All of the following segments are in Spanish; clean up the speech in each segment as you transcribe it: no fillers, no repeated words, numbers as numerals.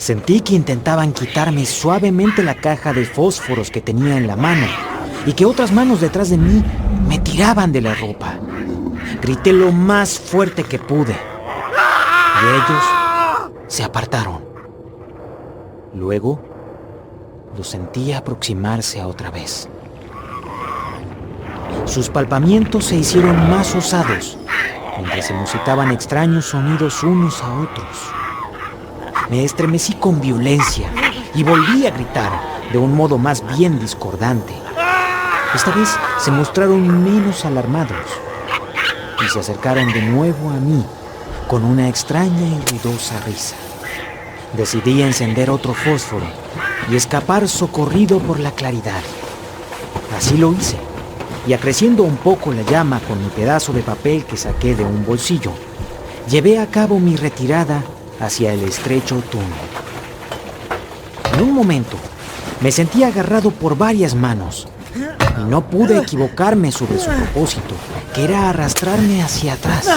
Sentí que intentaban quitarme suavemente la caja de fósforos que tenía en la mano y que otras manos detrás de mí me tiraban de la ropa. Grité lo más fuerte que pude y ellos se apartaron. Luego los sentí aproximarse otra vez. Sus palpamientos se hicieron más osados mientras se musitaban extraños sonidos unos a otros. Me estremecí con violencia y volví a gritar de un modo más bien discordante. Esta vez se mostraron menos alarmados y se acercaron de nuevo a mí con una extraña y ruidosa risa. Decidí encender otro fósforo y escapar socorrido por la claridad. Así lo hice, y acreciendo un poco la llama con mi pedazo de papel que saqué de un bolsillo, llevé a cabo mi retirada hacia el estrecho túnel. En un momento, me sentí agarrado por varias manos y no pude equivocarme sobre su propósito, que era arrastrarme hacia atrás.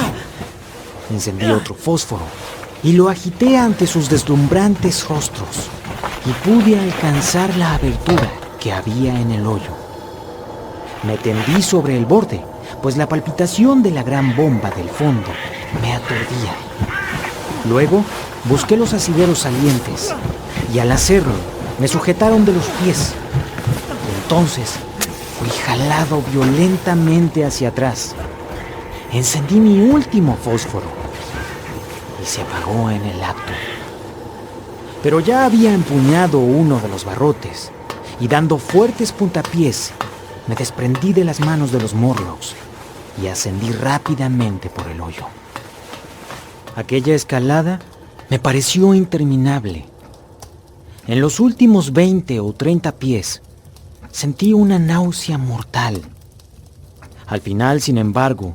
Encendí otro fósforo y lo agité ante sus deslumbrantes rostros y pude alcanzar la abertura que había en el hoyo. Me tendí sobre el borde, pues la palpitación de la gran bomba del fondo me aturdía. Luego busqué los asideros salientes y al hacerlo me sujetaron de los pies. Entonces fui jalado violentamente hacia atrás. Encendí mi último fósforo y se apagó en el acto. Pero ya había empuñado uno de los barrotes y dando fuertes puntapiés me desprendí de las manos de los Morlocks y ascendí rápidamente por el hoyo. Aquella escalada me pareció interminable. En los últimos 20 o 30 pies sentí una náusea mortal. Al final, sin embargo,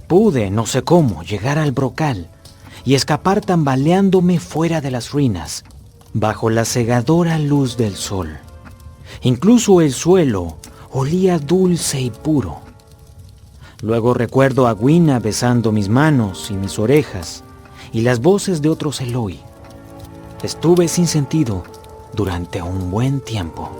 pude, no sé cómo, llegar al brocal y escapar tambaleándome fuera de las ruinas, bajo la cegadora luz del sol. Incluso el suelo olía dulce y puro. Luego recuerdo a Gwina besando mis manos y mis orejas y las voces de otros Eloi. Estuve sin sentido durante un buen tiempo.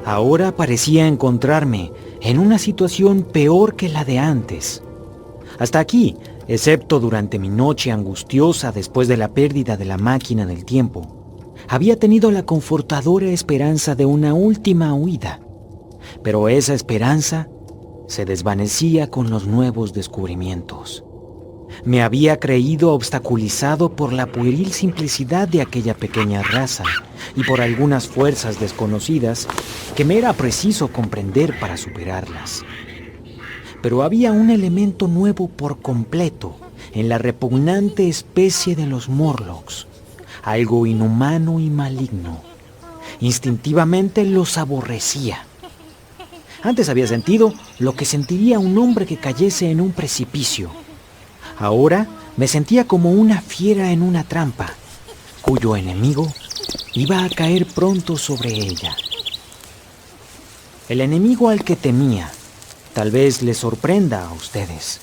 Ahora parecía encontrarme en una situación peor que la de antes. Hasta aquí, excepto durante mi noche angustiosa después de la pérdida de la máquina del tiempo, había tenido la confortadora esperanza de una última huida. Pero esa esperanza se desvanecía con los nuevos descubrimientos. Me había creído obstaculizado por la pueril simplicidad de aquella pequeña raza y por algunas fuerzas desconocidas que me era preciso comprender para superarlas. Pero había un elemento nuevo por completo en la repugnante especie de los Morlocks, algo inhumano y maligno. Instintivamente los aborrecía. Antes había sentido lo que sentiría un hombre que cayese en un precipicio. Ahora me sentía como una fiera en una trampa, cuyo enemigo iba a caer pronto sobre ella. El enemigo al que temía, tal vez les sorprenda a ustedes,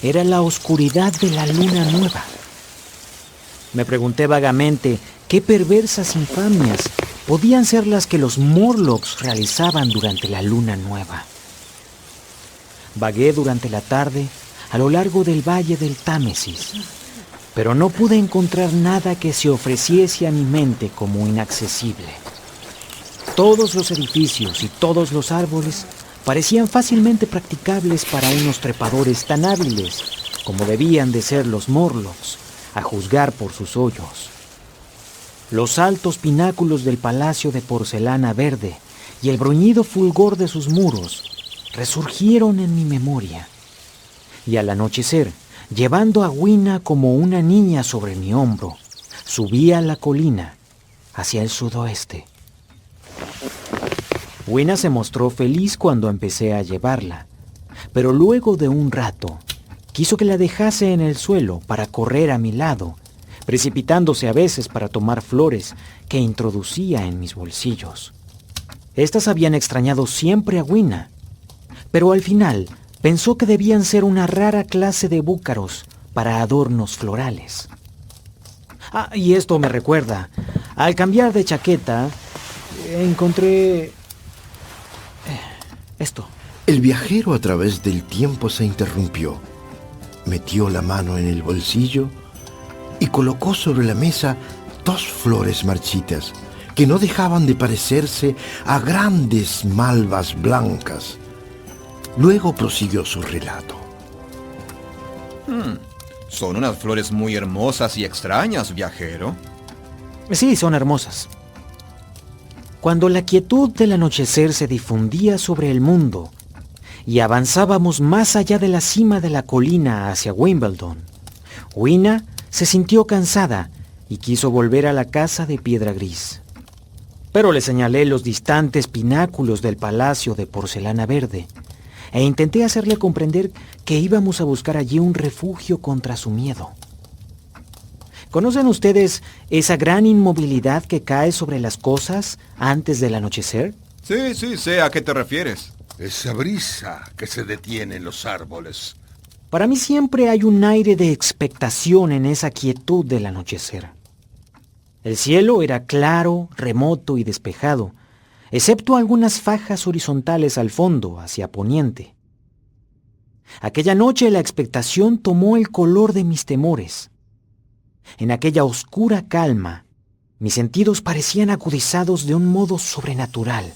era la oscuridad de la luna nueva. Me pregunté vagamente qué perversas infamias podían ser las que los Morlocks realizaban durante la luna nueva. Vagué durante la tarde a lo largo del valle del Támesis, pero no pude encontrar nada que se ofreciese a mi mente como inaccesible. Todos los edificios y todos los árboles parecían fácilmente practicables para unos trepadores tan hábiles como debían de ser los Morlocks, a juzgar por sus hoyos. Los altos pináculos del palacio de porcelana verde y el bruñido fulgor de sus muros resurgieron en mi memoria. Y al anochecer, llevando a Gwina como una niña sobre mi hombro, subí a la colina hacia el sudoeste. Gwina se mostró feliz cuando empecé a llevarla, pero luego de un rato quiso que la dejase en el suelo para correr a mi lado, precipitándose a veces para tomar flores que introducía en mis bolsillos. Estas habían extrañado siempre a Wina, pero al final pensó que debían ser una rara clase de búcaros para adornos florales. Y esto me recuerda, al cambiar de chaqueta, encontré esto. El viajero a través del tiempo se interrumpió, metió la mano en el bolsillo y colocó sobre la mesa 2 flores marchitas que no dejaban de parecerse a grandes malvas blancas. Luego prosiguió su relato. Son unas flores muy hermosas y extrañas, viajero. Sí, son hermosas. Cuando la quietud del anochecer se difundía sobre el mundo y avanzábamos más allá de la cima de la colina hacia Wimbledon, Wina se sintió cansada y quiso volver a la casa de piedra gris. Pero le señalé los distantes pináculos del palacio de porcelana verde e intenté hacerle comprender que íbamos a buscar allí un refugio contra su miedo. ¿Conocen ustedes esa gran inmovilidad que cae sobre las cosas antes del anochecer? Sí, sé a qué te refieres. Esa brisa que se detiene en los árboles. Para mí siempre hay un aire de expectación en esa quietud del anochecer. El cielo era claro, remoto y despejado, excepto algunas fajas horizontales al fondo, hacia poniente. Aquella noche la expectación tomó el color de mis temores. En aquella oscura calma, mis sentidos parecían agudizados de un modo sobrenatural.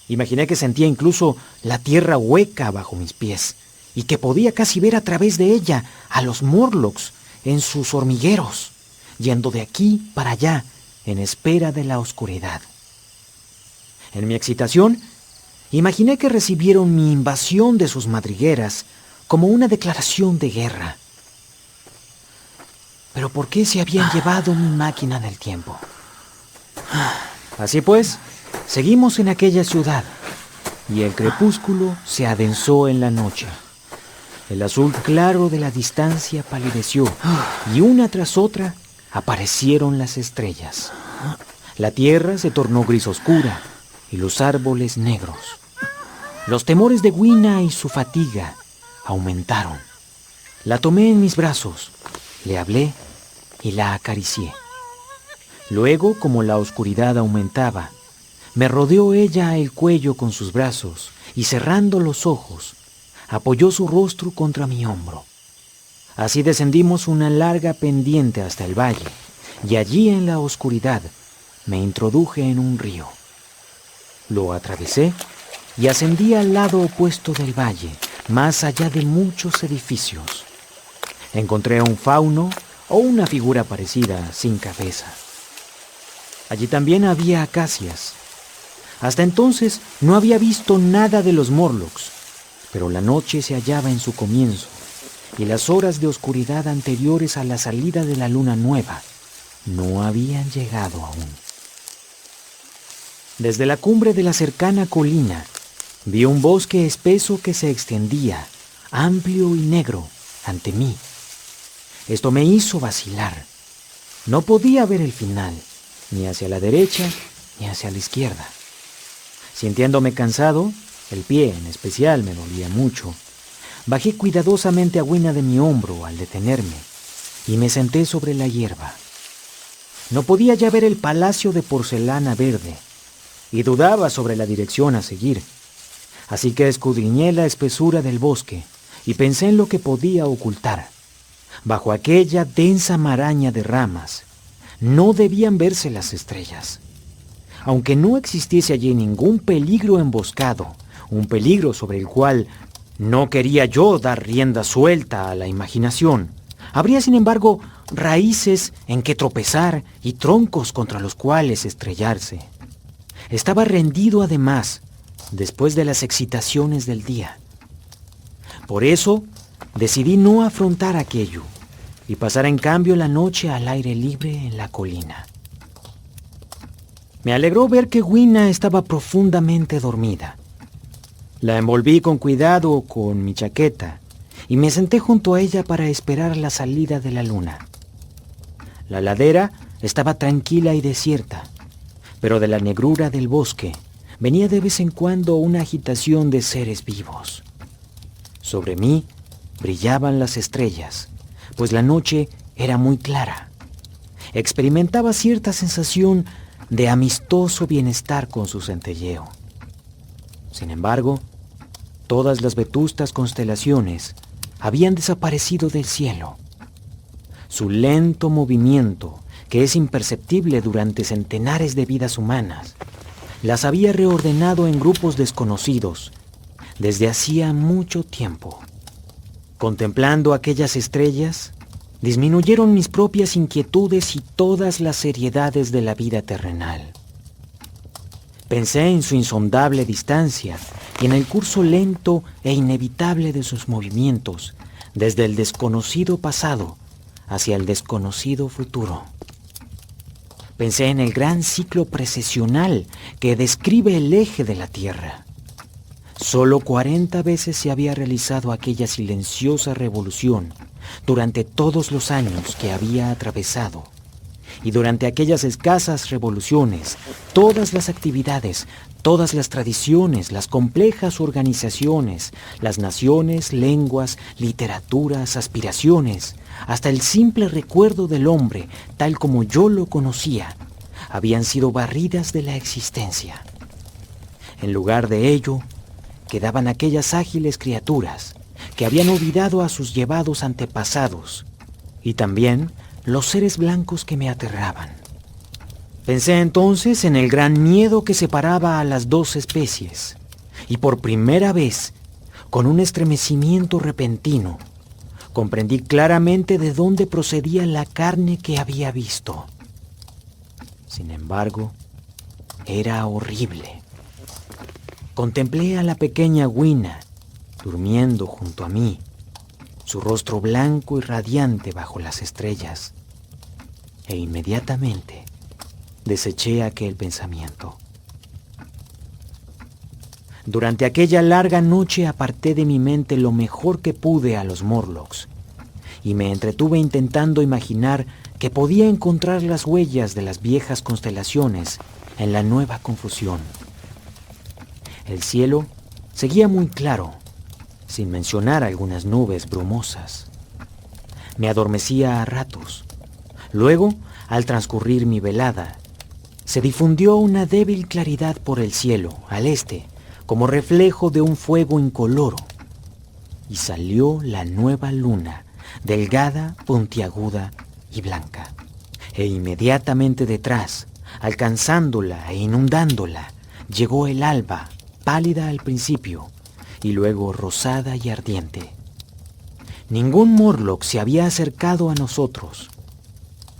Imaginé que sentía incluso la tierra hueca bajo mis pies y que podía casi ver a través de ella a los Morlocks en sus hormigueros, yendo de aquí para allá en espera de la oscuridad. En mi excitación, imaginé que recibieron mi invasión de sus madrigueras como una declaración de guerra. ¿Pero por qué se habían llevado mi máquina del tiempo? Así pues, seguimos en aquella ciudad y el crepúsculo se adensó en la noche. El azul claro de la distancia palideció y una tras otra aparecieron las estrellas. La tierra se tornó gris oscura y los árboles negros. Los temores de Wina y su fatiga aumentaron. La tomé en mis brazos, le hablé y la acaricié. Luego, como la oscuridad aumentaba, me rodeó ella el cuello con sus brazos y cerrando los ojos, apoyó su rostro contra mi hombro. Así descendimos una larga pendiente hasta el valle y allí en la oscuridad me introduje en un río. Lo atravesé y ascendí al lado opuesto del valle, más allá de muchos edificios. Encontré a un fauno o una figura parecida sin cabeza. Allí también había acacias. Hasta entonces no había visto nada de los Morlocks, pero la noche se hallaba en su comienzo y las horas de oscuridad anteriores a la salida de la luna nueva no habían llegado aún. Desde la cumbre de la cercana colina vi un bosque espeso que se extendía, amplio y negro, ante mí. Esto me hizo vacilar. No podía ver el final, ni hacia la derecha ni hacia la izquierda. Sintiéndome cansado, el pie en especial me dolía mucho, bajé cuidadosamente a Wina de mi hombro al detenerme y me senté sobre la hierba. No podía ya ver el palacio de porcelana verde y dudaba sobre la dirección a seguir. Así que escudriñé la espesura del bosque y pensé en lo que podía ocultar. Bajo aquella densa maraña de ramas no debían verse las estrellas. Aunque no existiese allí ningún peligro emboscado, un peligro sobre el cual no quería yo dar rienda suelta a la imaginación, habría sin embargo raíces en que tropezar y troncos contra los cuales estrellarse. Estaba rendido además, después de las excitaciones del día. Por eso decidí no afrontar aquello y pasar en cambio la noche al aire libre en la colina. Me alegró ver que Wina estaba profundamente dormida. La envolví con cuidado con mi chaqueta y me senté junto a ella para esperar la salida de la luna. La ladera estaba tranquila y desierta, pero de la negrura del bosque venía de vez en cuando una agitación de seres vivos. Sobre mí brillaban las estrellas, pues la noche era muy clara. Experimentaba cierta sensación de amistoso bienestar con su centelleo. Sin embargo, todas las vetustas constelaciones habían desaparecido del cielo. Su lento movimiento, que es imperceptible durante centenares de vidas humanas, las había reordenado en grupos desconocidos desde hacía mucho tiempo. Contemplando aquellas estrellas, disminuyeron mis propias inquietudes y todas las seriedades de la vida terrenal. Pensé en su insondable distancia y en el curso lento e inevitable de sus movimientos, desde el desconocido pasado hacia el desconocido futuro. Pensé en el gran ciclo precesional que describe el eje de la Tierra. Solo 40 veces se había realizado aquella silenciosa revolución durante todos los años que había atravesado. Y durante aquellas escasas revoluciones, todas las actividades, todas las tradiciones, las complejas organizaciones, las naciones, lenguas, literaturas, aspiraciones, hasta el simple recuerdo del hombre, tal como yo lo conocía, habían sido barridas de la existencia. En lugar de ello, quedaban aquellas ágiles criaturas que habían olvidado a sus llevados antepasados, y también los seres blancos que me aterraban. Pensé entonces en el gran miedo que separaba a las dos especies, y por primera vez, con un estremecimiento repentino, comprendí claramente de dónde procedía la carne que había visto. Sin embargo, era horrible. Contemplé a la pequeña Wina, durmiendo junto a mí, su rostro blanco y radiante bajo las estrellas, e inmediatamente deseché aquel pensamiento. Durante aquella larga noche aparté de mi mente lo mejor que pude a los Morlocks, y me entretuve intentando imaginar que podía encontrar las huellas de las viejas constelaciones en la nueva confusión. El cielo seguía muy claro, sin mencionar algunas nubes brumosas. Me adormecía a ratos. Luego, al transcurrir mi velada, se difundió una débil claridad por el cielo, al este, como reflejo de un fuego incoloro, y salió la nueva luna, delgada, puntiaguda y blanca. E inmediatamente detrás, alcanzándola e inundándola, llegó el alba, pálida al principio, y luego rosada y ardiente. Ningún Morlock se había acercado a nosotros.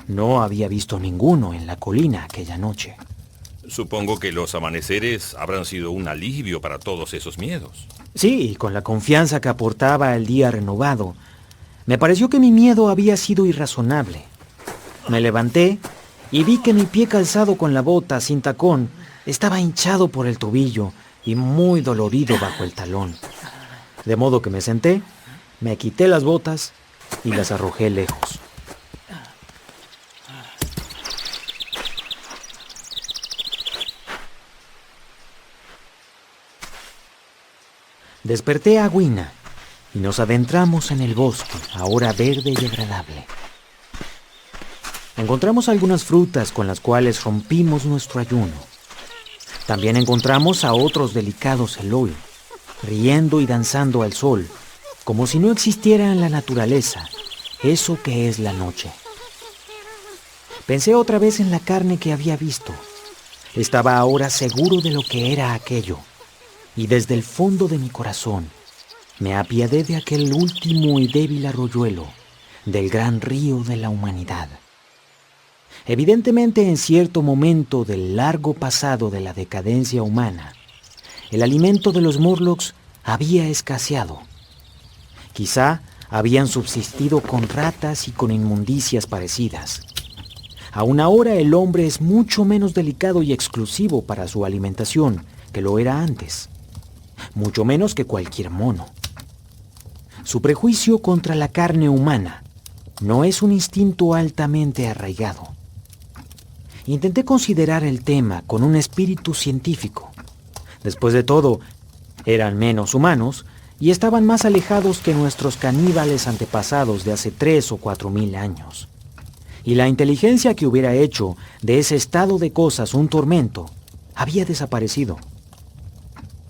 No había visto ninguno en la colina aquella noche. Supongo que los amaneceres habrán sido un alivio para todos esos miedos. Sí, con la confianza que aportaba el día renovado, me pareció que mi miedo había sido irrazonable. Me levanté y vi que mi pie calzado con la bota sin tacón estaba hinchado por el tobillo y muy dolorido bajo el talón. De modo que me senté, me quité las botas y las arrojé lejos. Desperté a Wina y nos adentramos en el bosque, ahora verde y agradable. Encontramos algunas frutas con las cuales rompimos nuestro ayuno. También encontramos a otros delicados Eloi, riendo y danzando al sol, como si no existiera en la naturaleza eso que es la noche. Pensé otra vez en la carne que había visto. Estaba ahora seguro de lo que era aquello, y desde el fondo de mi corazón me apiadé de aquel último y débil arroyuelo del gran río de la humanidad. Evidentemente, en cierto momento del largo pasado de la decadencia humana, el alimento de los Morlocks había escaseado. Quizá habían subsistido con ratas y con inmundicias parecidas. Aún ahora el hombre es mucho menos delicado y exclusivo para su alimentación que lo era antes, mucho menos que cualquier mono. Su prejuicio contra la carne humana no es un instinto altamente arraigado. Intenté considerar el tema con un espíritu científico. Después de todo, eran menos humanos y estaban más alejados que nuestros caníbales antepasados de hace 3 o 4 mil años. Y la inteligencia que hubiera hecho de ese estado de cosas un tormento había desaparecido.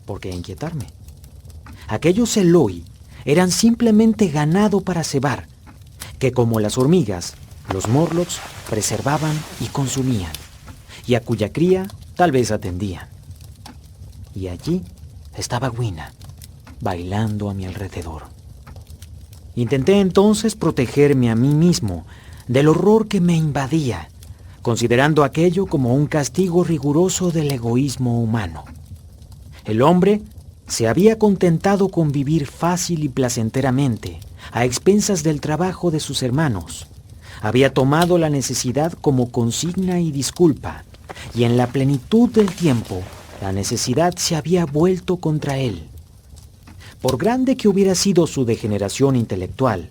¿Por qué inquietarme? Aquellos Eloi eran simplemente ganado para cebar, que como las hormigas, los Morlocks preservaban y consumían, y a cuya cría tal vez atendían. Y allí estaba Gwina, bailando a mi alrededor. Intenté entonces protegerme a mí mismo del horror que me invadía, considerando aquello como un castigo riguroso del egoísmo humano. El hombre se había contentado con vivir fácil y placenteramente, a expensas del trabajo de sus hermanos. Había tomado la necesidad como consigna y disculpa, y en la plenitud del tiempo, la necesidad se había vuelto contra él. Por grande que hubiera sido su degeneración intelectual,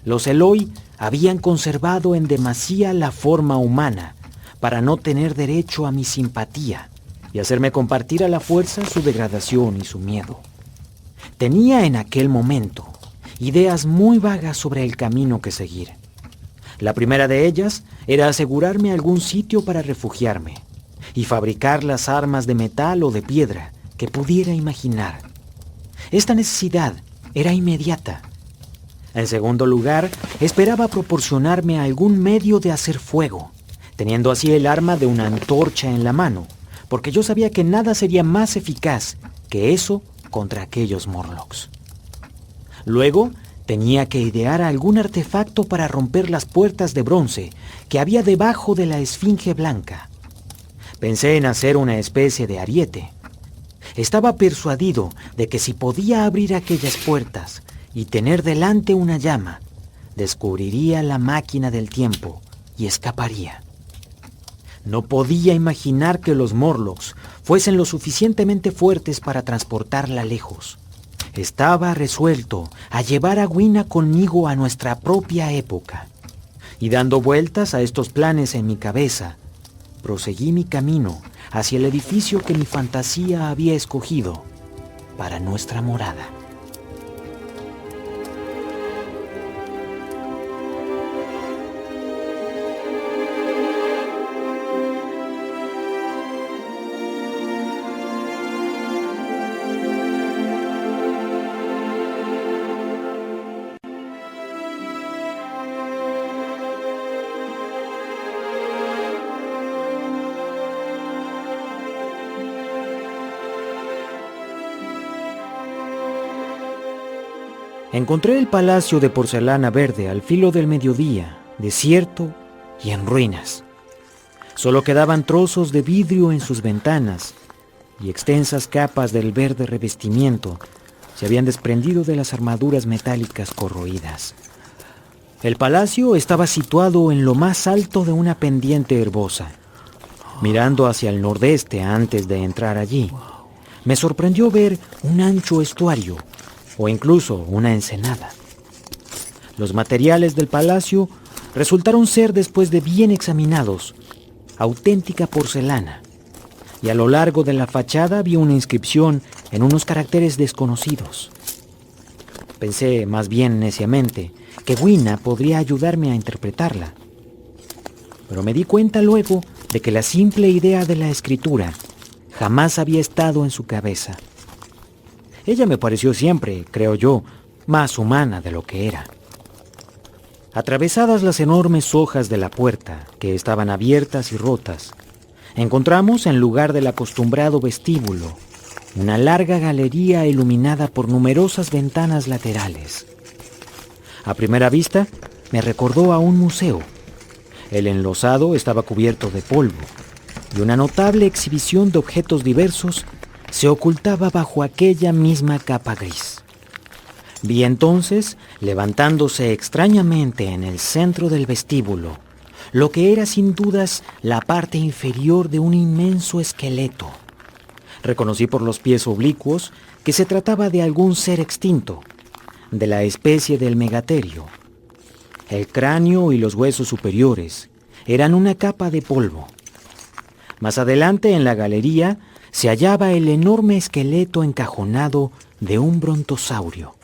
los Eloi habían conservado en demasía la forma humana para no tener derecho a mi simpatía y hacerme compartir a la fuerza su degradación y su miedo. Tenía en aquel momento ideas muy vagas sobre el camino que seguir. La primera de ellas era asegurarme algún sitio para refugiarme y fabricar las armas de metal o de piedra que pudiera imaginar. Esta necesidad era inmediata. En segundo lugar, esperaba proporcionarme algún medio de hacer fuego, teniendo así el arma de una antorcha en la mano, porque yo sabía que nada sería más eficaz que eso contra aquellos Morlocks. Luego, tenía que idear algún artefacto para romper las puertas de bronce que había debajo de la Esfinge Blanca. Pensé en hacer una especie de ariete. Estaba persuadido de que si podía abrir aquellas puertas y tener delante una llama, descubriría la máquina del tiempo y escaparía. No podía imaginar que los Morlocks fuesen lo suficientemente fuertes para transportarla lejos. Estaba resuelto a llevar a Gwina conmigo a nuestra propia época. Y dando vueltas a estos planes en mi cabeza, proseguí mi camino hacia el edificio que mi fantasía había escogido para nuestra morada. Encontré el palacio de porcelana verde al filo del mediodía, desierto y en ruinas. Solo quedaban trozos de vidrio en sus ventanas y extensas capas del verde revestimiento se habían desprendido de las armaduras metálicas corroídas. El palacio estaba situado en lo más alto de una pendiente herbosa. Mirando hacia el nordeste antes de entrar allí, me sorprendió ver un ancho estuario o incluso una ensenada. Los materiales del palacio resultaron ser, después de bien examinados, auténtica porcelana, y a lo largo de la fachada vi una inscripción en unos caracteres desconocidos. Pensé, más bien neciamente, que Gwina podría ayudarme a interpretarla, pero me di cuenta luego de que la simple idea de la escritura jamás había estado en su cabeza. Ella me pareció siempre, creo yo, más humana de lo que era. Atravesadas las enormes hojas de la puerta, que estaban abiertas y rotas, encontramos, en lugar del acostumbrado vestíbulo, una larga galería iluminada por numerosas ventanas laterales. A primera vista, me recordó a un museo. El enlosado estaba cubierto de polvo, y una notable exhibición de objetos diversos se ocultaba bajo aquella misma capa gris. Vi entonces, levantándose extrañamente en el centro del vestíbulo, lo que era sin dudas la parte inferior de un inmenso esqueleto. Reconocí por los pies oblicuos que se trataba de algún ser extinto, de la especie del megaterio. El cráneo y los huesos superiores eran una capa de polvo. Más adelante en la galería se hallaba el enorme esqueleto encajonado de un brontosaurio.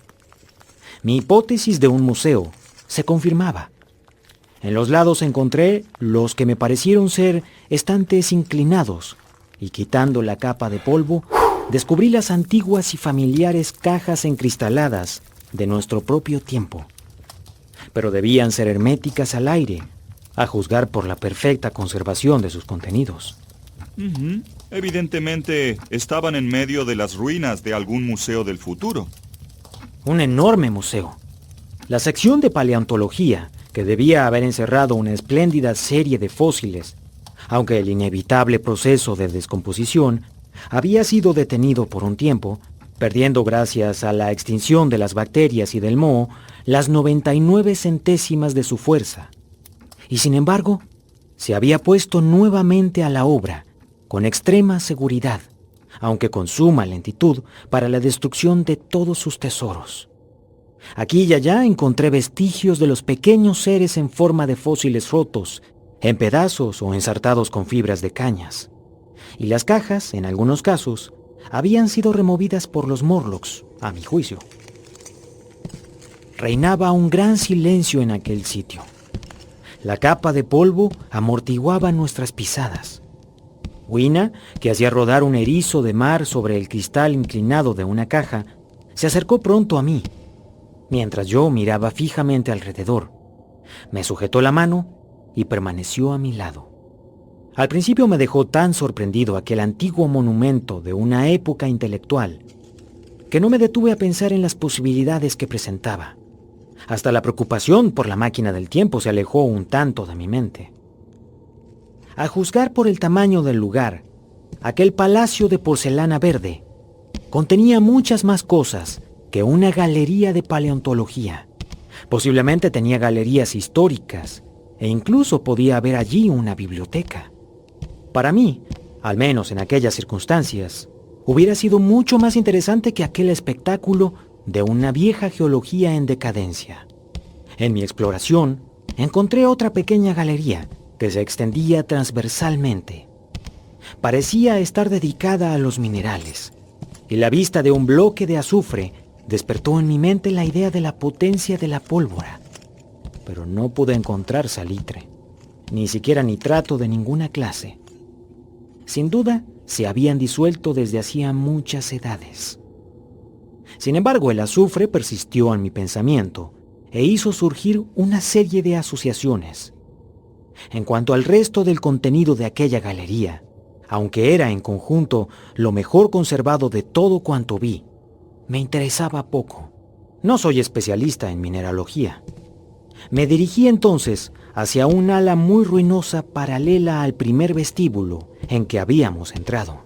Mi hipótesis de un museo se confirmaba. En los lados encontré los que me parecieron ser estantes inclinados y quitando la capa de polvo, descubrí las antiguas y familiares cajas encristaladas de nuestro propio tiempo. Pero debían ser herméticas al aire, a juzgar por la perfecta conservación de sus contenidos. Evidentemente, estaban en medio de las ruinas de algún museo del futuro. Un enorme museo. La sección de paleontología, que debía haber encerrado una espléndida serie de fósiles, aunque el inevitable proceso de descomposición había sido detenido por un tiempo, perdiendo gracias a la extinción de las bacterias y del moho las 99 centésimas de su fuerza. Y sin embargo, se había puesto nuevamente a la obra, con extrema seguridad, aunque con suma lentitud, para la destrucción de todos sus tesoros. Aquí y allá encontré vestigios de los pequeños seres en forma de fósiles rotos, en pedazos o ensartados con fibras de cañas. Y las cajas, en algunos casos, habían sido removidas por los Morlocks, a mi juicio. Reinaba un gran silencio en aquel sitio. La capa de polvo amortiguaba nuestras pisadas. Wina, que hacía rodar un erizo de mar sobre el cristal inclinado de una caja, se acercó pronto a mí, mientras yo miraba fijamente alrededor. Me sujetó la mano y permaneció a mi lado. Al principio me dejó tan sorprendido aquel antiguo monumento de una época intelectual que no me detuve a pensar en las posibilidades que presentaba. Hasta la preocupación por la máquina del tiempo se alejó un tanto de mi mente. A juzgar por el tamaño del lugar, aquel palacio de porcelana verde contenía muchas más cosas que una galería de paleontología. Posiblemente tenía galerías históricas e incluso podía haber allí una biblioteca. Para mí, al menos en aquellas circunstancias, hubiera sido mucho más interesante que aquel espectáculo de una vieja geología en decadencia. En mi exploración, encontré otra pequeña galería que se extendía transversalmente. Parecía estar dedicada a los minerales, y la vista de un bloque de azufre despertó en mi mente la idea de la potencia de la pólvora. Pero no pude encontrar salitre, ni siquiera nitrato de ninguna clase. Sin duda, se habían disuelto desde hacía muchas edades. Sin embargo, el azufre persistió en mi pensamiento e hizo surgir una serie de asociaciones. En cuanto al resto del contenido de aquella galería, aunque era en conjunto lo mejor conservado de todo cuanto vi, me interesaba poco. No soy especialista en mineralogía. Me dirigí entonces hacia un ala muy ruinosa paralela al primer vestíbulo en que habíamos entrado.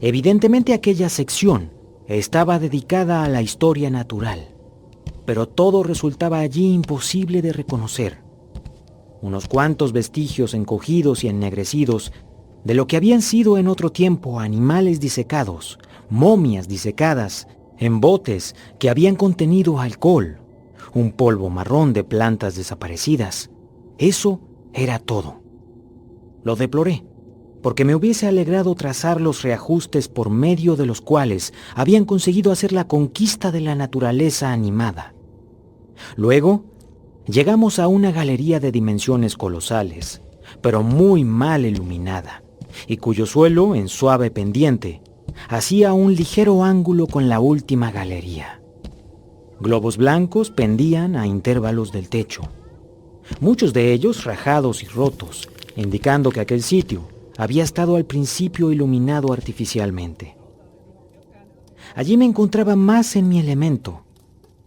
Evidentemente aquella sección estaba dedicada a la historia natural, pero todo resultaba allí imposible de reconocer. Unos cuantos vestigios encogidos y ennegrecidos de lo que habían sido en otro tiempo animales disecados, momias disecadas, en botes que habían contenido alcohol, un polvo marrón de plantas desaparecidas. Eso era todo. Lo deploré, porque me hubiese alegrado trazar los reajustes por medio de los cuales habían conseguido hacer la conquista de la naturaleza animada. Luego, llegamos a una galería de dimensiones colosales, pero muy mal iluminada, y cuyo suelo, en suave pendiente, hacía un ligero ángulo con la última galería. Globos blancos pendían a intervalos del techo, muchos de ellos rajados y rotos, indicando que aquel sitio había estado al principio iluminado artificialmente. Allí me encontraba más en mi elemento,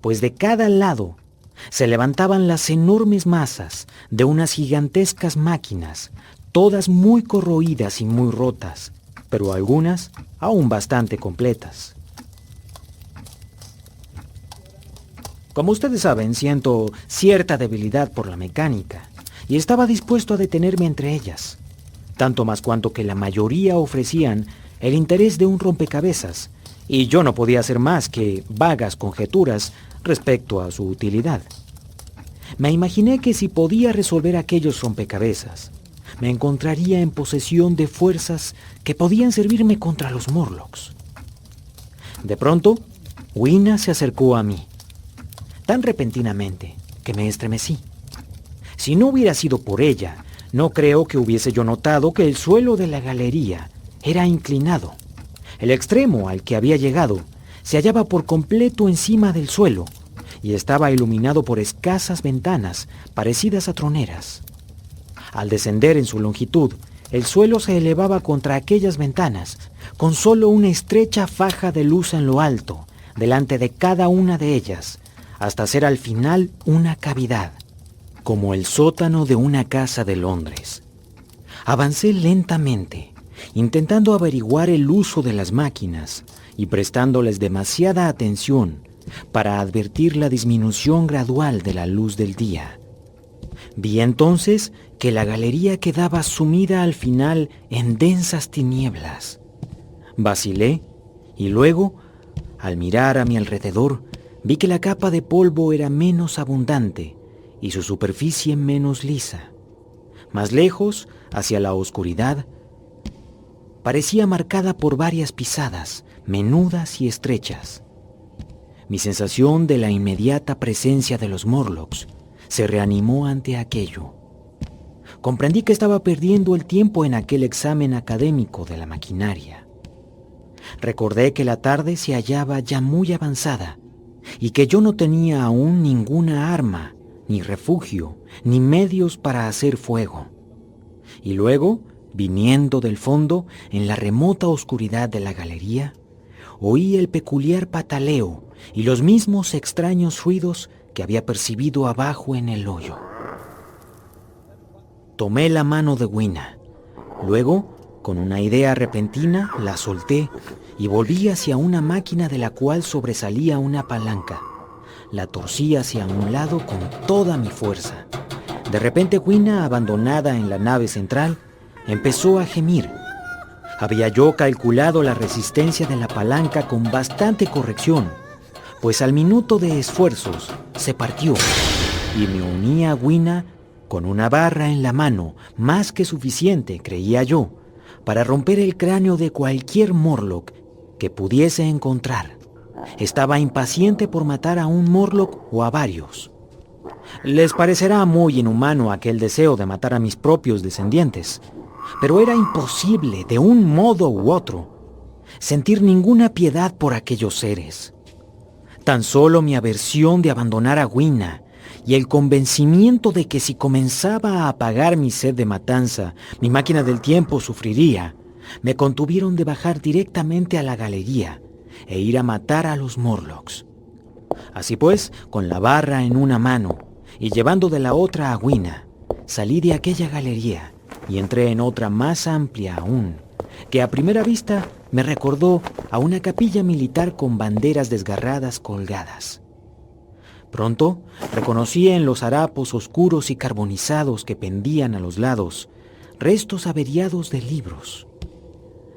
pues de cada lado se levantaban las enormes masas de unas gigantescas máquinas, todas muy corroídas y muy rotas, pero algunas aún bastante completas. Como ustedes saben, siento cierta debilidad por la mecánica y estaba dispuesto a detenerme entre ellas, tanto más cuanto que la mayoría ofrecían el interés de un rompecabezas y yo no podía hacer más que vagas conjeturas respecto a su utilidad. Me imaginé que si podía resolver aquellos rompecabezas, me encontraría en posesión de fuerzas que podían servirme contra los Morlocks. De pronto, Wina se acercó a mí, tan repentinamente que me estremecí. Si no hubiera sido por ella, no creo que hubiese yo notado que el suelo de la galería era inclinado. El extremo al que había llegado se hallaba por completo encima del suelo y estaba iluminado por escasas ventanas parecidas a troneras. Al descender en su longitud, el suelo se elevaba contra aquellas ventanas, con solo una estrecha faja de luz en lo alto, delante de cada una de ellas, hasta ser al final una cavidad, como el sótano de una casa de Londres. Avancé lentamente, intentando averiguar el uso de las máquinas y prestándoles demasiada atención para advertir la disminución gradual de la luz del día. Vi entonces que la galería quedaba sumida al final en densas tinieblas. Vacilé y luego, al mirar a mi alrededor, vi que la capa de polvo era menos abundante y su superficie menos lisa. Más lejos, hacia la oscuridad, parecía marcada por varias pisadas, menudas y estrechas. Mi sensación de la inmediata presencia de los Morlocks se reanimó ante aquello. Comprendí que estaba perdiendo el tiempo en aquel examen académico de la maquinaria. Recordé que la tarde se hallaba ya muy avanzada y que yo no tenía aún ninguna arma, ni refugio, ni medios para hacer fuego. Y luego, viniendo del fondo, en la remota oscuridad de la galería, oí el peculiar pataleo y los mismos extraños ruidos que había percibido abajo en el hoyo. Tomé la mano de Wina. Luego, con una idea repentina, la solté y volví hacia una máquina de la cual sobresalía una palanca. La torcí hacia un lado con toda mi fuerza. De repente, Wina, abandonada en la nave central, empezó a gemir. Había yo calculado la resistencia de la palanca con bastante corrección, pues al minuto de esfuerzos se partió y me uní a Wina con una barra en la mano, más que suficiente, creía yo, para romper el cráneo de cualquier Morlock que pudiese encontrar. Estaba impaciente por matar a un Morlock o a varios. Les parecerá muy inhumano aquel deseo de matar a mis propios descendientes, pero era imposible, de un modo u otro, sentir ninguna piedad por aquellos seres. Tan solo mi aversión de abandonar a Wina y el convencimiento de que si comenzaba a apagar mi sed de matanza, mi máquina del tiempo sufriría, me contuvieron de bajar directamente a la galería e ir a matar a los Morlocks. Así pues, con la barra en una mano y llevando de la otra a Wina, salí de aquella galería y entré en otra más amplia aún, que a primera vista me recordó a una capilla militar con banderas desgarradas colgadas. Pronto reconocí en los harapos oscuros y carbonizados que pendían a los lados restos averiados de libros.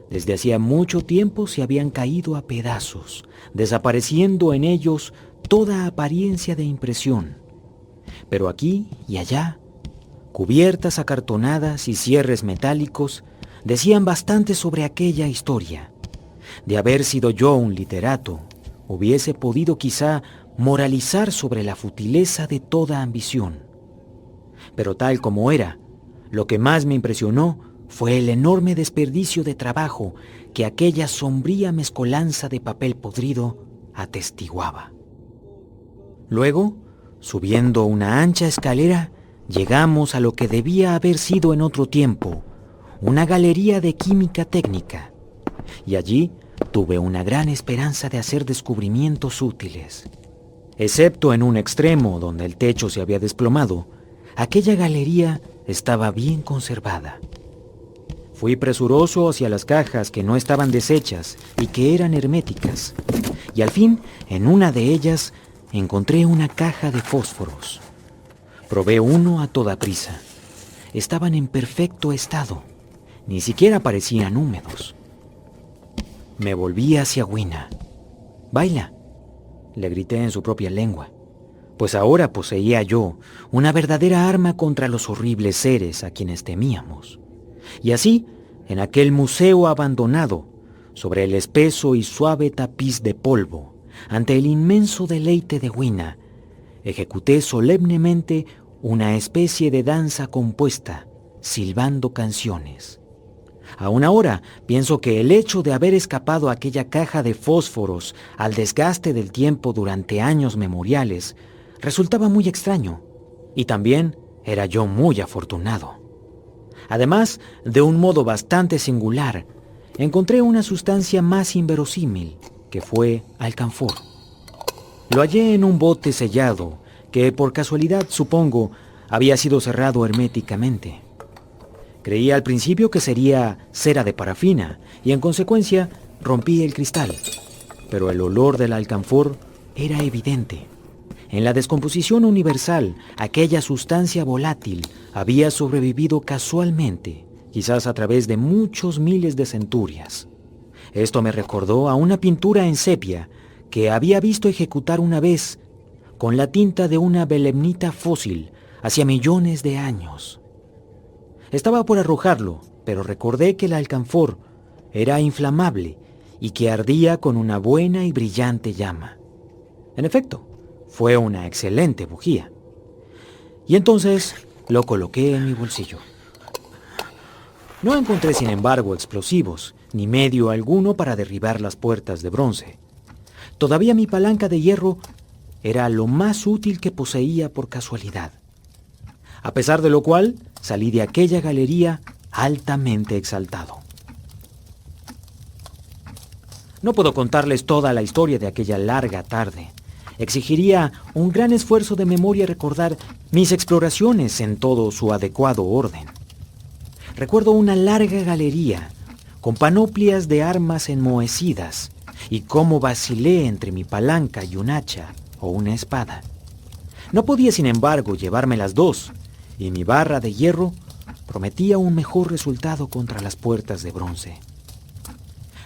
Desde hacía mucho tiempo se habían caído a pedazos, desapareciendo en ellos toda apariencia de impresión. Pero aquí y allá, cubiertas acartonadas y cierres metálicos, decían bastante sobre aquella historia. De haber sido yo un literato, hubiese podido quizá moralizar sobre la futileza de toda ambición. Pero tal como era, lo que más me impresionó fue el enorme desperdicio de trabajo que aquella sombría mezcolanza de papel podrido atestiguaba. Luego, subiendo una ancha escalera, llegamos a lo que debía haber sido en otro tiempo una galería de química técnica, y allí tuve una gran esperanza de hacer descubrimientos útiles. Excepto en un extremo donde el techo se había desplomado, aquella galería estaba bien conservada. Fui presuroso hacia las cajas que no estaban deshechas y que eran herméticas, y al fin, en una de ellas, encontré una caja de fósforos. Probé uno a toda prisa. Estaban en perfecto estado. Ni siquiera parecían húmedos. Me volví hacia Wina. «Baila», le grité en su propia lengua. pues ahora poseía yo una verdadera arma contra los horribles seres a quienes temíamos. Y así, en aquel museo abandonado, sobre el espeso y suave tapiz de polvo, ante el inmenso deleite de Wina, ejecuté solemnemente una especie de danza compuesta, silbando canciones. Aún ahora pienso que el hecho de haber escapado a aquella caja de fósforos al desgaste del tiempo durante años memoriales resultaba muy extraño, y también era yo muy afortunado. Además, de un modo bastante singular, encontré una sustancia más inverosímil, que fue alcanfor. Lo hallé en un bote sellado, que por casualidad, supongo, había sido cerrado herméticamente. Creí al principio que sería cera de parafina, y en consecuencia rompí el cristal. Pero el olor del alcanfor era evidente. En la descomposición universal, aquella sustancia volátil había sobrevivido casualmente, quizás a través de muchos miles de centurias. Esto me recordó a una pintura en sepia que había visto ejecutar una vez con la tinta de una belemnita fósil hacía millones de años. Estaba por arrojarlo, pero recordé que el alcanfor era inflamable y que ardía con una buena y brillante llama. En efecto, fue una excelente bujía. Y entonces lo coloqué en mi bolsillo. No encontré, sin embargo, explosivos, ni medio alguno para derribar las puertas de bronce. Todavía mi palanca de hierro era lo más útil que poseía por casualidad. A pesar de lo cual, salí de aquella galería altamente exaltado. No puedo contarles toda la historia de aquella larga tarde. Exigiría un gran esfuerzo de memoria recordar mis exploraciones en todo su adecuado orden. Recuerdo una larga galería con panoplias de armas enmohecidas y cómo vacilé entre mi palanca y un hacha o una espada. No podía, sin embargo, llevarme las dos, y mi barra de hierro prometía un mejor resultado contra las puertas de bronce.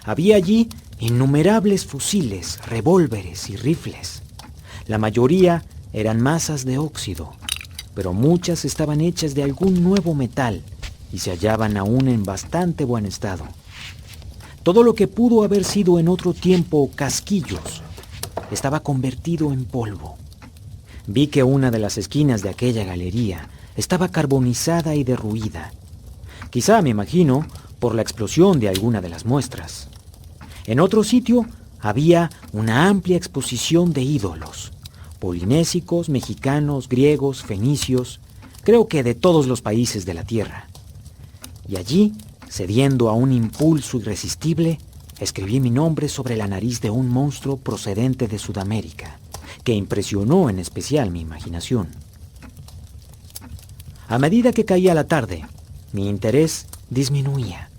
Había allí innumerables fusiles, revólveres y rifles. La mayoría eran masas de óxido, pero muchas estaban hechas de algún nuevo metal y se hallaban aún en bastante buen estado. Todo lo que pudo haber sido en otro tiempo casquillos estaba convertido en polvo. Vi que una de las esquinas de aquella galería estaba carbonizada y derruida. Quizá, me imagino, por la explosión de alguna de las muestras. En otro sitio había una amplia exposición de ídolos, polinésicos, mexicanos, griegos, fenicios, creo que de todos los países de la tierra. Y allí, cediendo a un impulso irresistible, escribí mi nombre sobre la nariz de un monstruo procedente de Sudamérica, que impresionó en especial mi imaginación. A medida que caía la tarde, mi interés disminuía.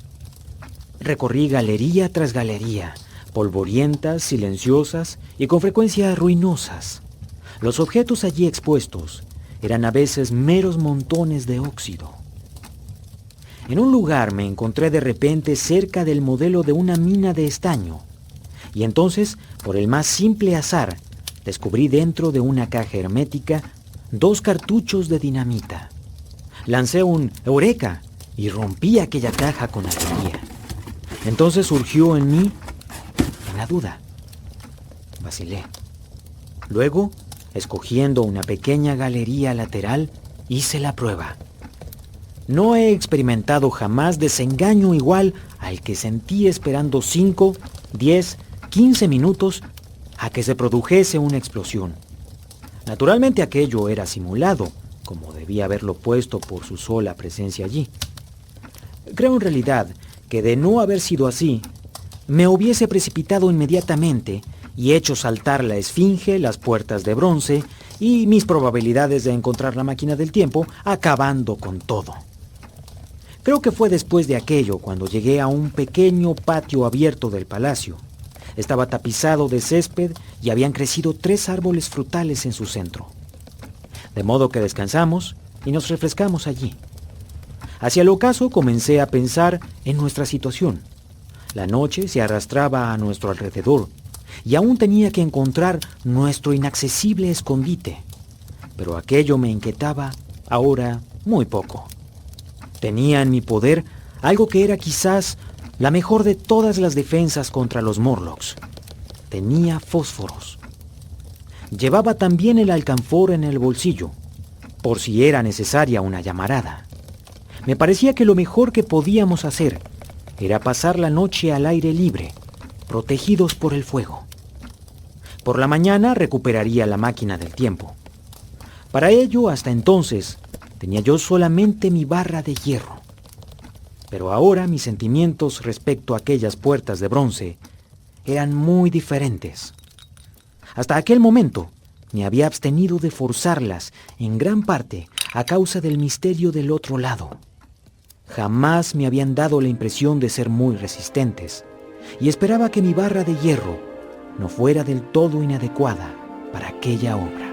Recorrí galería tras galería, polvorientas, silenciosas y con frecuencia ruinosas. Los objetos allí expuestos eran a veces meros montones de óxido. En un lugar me encontré de repente cerca del modelo de una mina de estaño, y entonces, por el más simple azar, descubrí dentro de una caja hermética 2 cartuchos de dinamita. Lancé un ¡eureka! Y rompí aquella caja con alegría. Entonces surgió en mí una duda. Vacilé. Luego, escogiendo una pequeña galería lateral, hice la prueba. No he experimentado jamás desengaño igual al que sentí esperando 5, 10, 15 minutos a que se produjese una explosión. Naturalmente aquello era simulado, como debía haberlo puesto por su sola presencia allí. Creo en realidad que de no haber sido así, me hubiese precipitado inmediatamente y hecho saltar la esfinge, las puertas de bronce y mis probabilidades de encontrar la máquina del tiempo, acabando con todo. Creo que fue después de aquello cuando llegué a un pequeño patio abierto del palacio. Estaba tapizado de césped y habían crecido 3 árboles frutales en su centro. De modo que descansamos y nos refrescamos allí. Hacia el ocaso comencé a pensar en nuestra situación. La noche se arrastraba a nuestro alrededor y aún tenía que encontrar nuestro inaccesible escondite. pero aquello me inquietaba ahora muy poco. Tenía en mi poder algo que era quizás la mejor de todas las defensas contra los Morlocks. Tenía fósforos. Llevaba también el alcanfor en el bolsillo, por si era necesaria una llamarada. Me parecía que lo mejor que podíamos hacer era pasar la noche al aire libre, protegidos por el fuego. Por la mañana recuperaría la máquina del tiempo. Para ello, hasta entonces, tenía yo solamente mi barra de hierro. Pero ahora mis sentimientos respecto a aquellas puertas de bronce eran muy diferentes. Hasta aquel momento me había abstenido de forzarlas, en gran parte a causa del misterio del otro lado. Jamás me habían dado la impresión de ser muy resistentes, y esperaba que mi barra de hierro no fuera del todo inadecuada para aquella obra.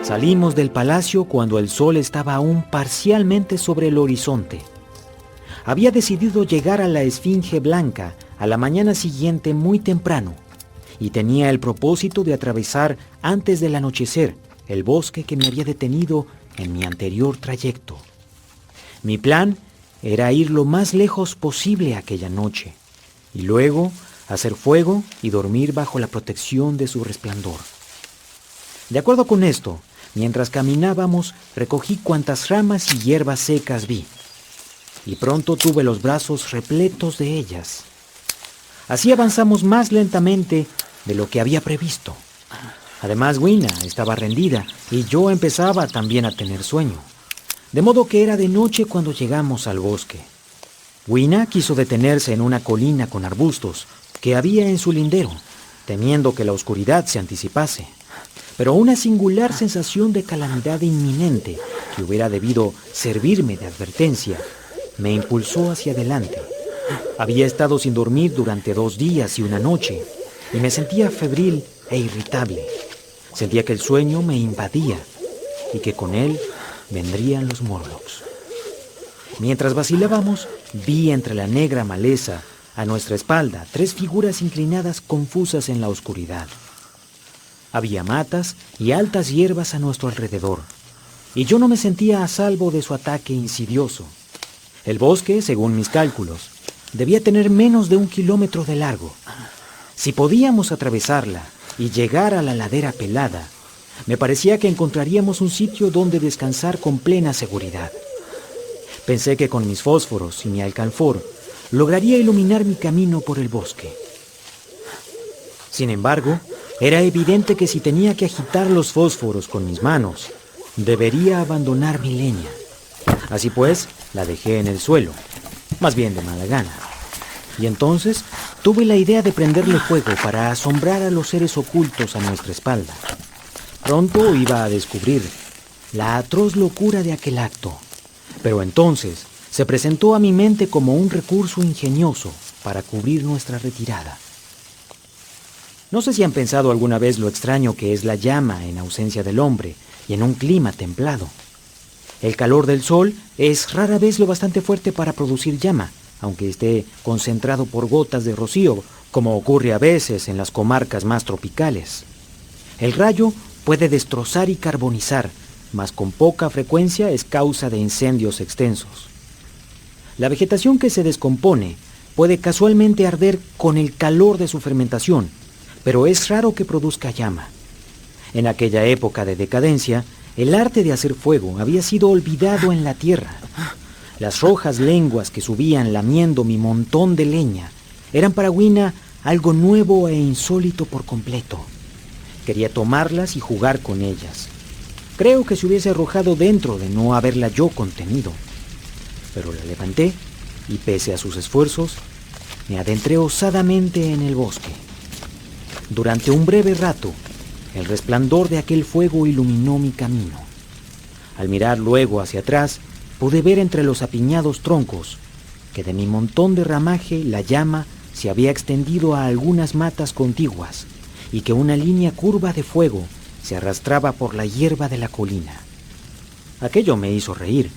Salimos del palacio cuando el sol estaba aún parcialmente sobre el horizonte. Había decidido llegar a la Esfinge Blanca a la mañana siguiente muy temprano y tenía el propósito de atravesar antes del anochecer el bosque que me había detenido en mi anterior trayecto. Mi plan era ir lo más lejos posible aquella noche y luego hacer fuego y dormir bajo la protección de su resplandor. De acuerdo con esto, mientras caminábamos, recogí cuantas ramas y hierbas secas vi, y pronto tuve los brazos repletos de ellas. Así avanzamos más lentamente de lo que había previsto. Además, Wina estaba rendida y yo empezaba también a tener sueño, de modo que era de noche cuando llegamos al bosque. Wina quiso detenerse en una colina con arbustos que había en su lindero, temiendo que la oscuridad se anticipase. Pero una singular sensación de calamidad inminente, que hubiera debido servirme de advertencia, me impulsó hacia adelante. Había estado sin dormir durante 2 días y una noche, y me sentía febril e irritable. Sentía que el sueño me invadía, y que con él vendrían los Morlocks. Mientras vacilábamos, vi entre la negra maleza, a nuestra espalda, 3 figuras inclinadas confusas en la oscuridad. Había matas y altas hierbas a nuestro alrededor, y yo no me sentía a salvo de su ataque insidioso. El bosque, según mis cálculos, debía tener menos de 1 kilómetro de largo. Si podíamos atravesarla y llegar a la ladera pelada, me parecía que encontraríamos un sitio donde descansar con plena seguridad. Pensé que con mis fósforos y mi alcanfor lograría iluminar mi camino por el bosque. Sin embargo, era evidente que si tenía que agitar los fósforos con mis manos, debería abandonar mi leña. Así pues, la dejé en el suelo, más bien de mala gana. Y entonces tuve la idea de prenderle fuego para asombrar a los seres ocultos a nuestra espalda. Pronto iba a descubrir la atroz locura de aquel acto, pero entonces se presentó a mi mente como un recurso ingenioso para cubrir nuestra retirada. No sé si han pensado alguna vez lo extraño que es la llama en ausencia del hombre y en un clima templado. El calor del sol es rara vez lo bastante fuerte para producir llama, aunque esté concentrado por gotas de rocío, como ocurre a veces en las comarcas más tropicales. El rayo puede destrozar y carbonizar, mas con poca frecuencia es causa de incendios extensos. La vegetación que se descompone puede casualmente arder con el calor de su fermentación, pero es raro que produzca llama. En aquella época de decadencia, el arte de hacer fuego había sido olvidado en la tierra. Las rojas lenguas que subían lamiendo mi montón de leña eran para Wina algo nuevo e insólito por completo. Quería tomarlas y jugar con ellas. Creo que se hubiese arrojado dentro de no haberla yo contenido. Pero la levanté y, pese a sus esfuerzos, me adentré osadamente en el bosque. Durante un breve rato, el resplandor de aquel fuego iluminó mi camino. Al mirar luego hacia atrás, pude ver entre los apiñados troncos que de mi montón de ramaje la llama se había extendido a algunas matas contiguas y que una línea curva de fuego se arrastraba por la hierba de la colina. Aquello me hizo reír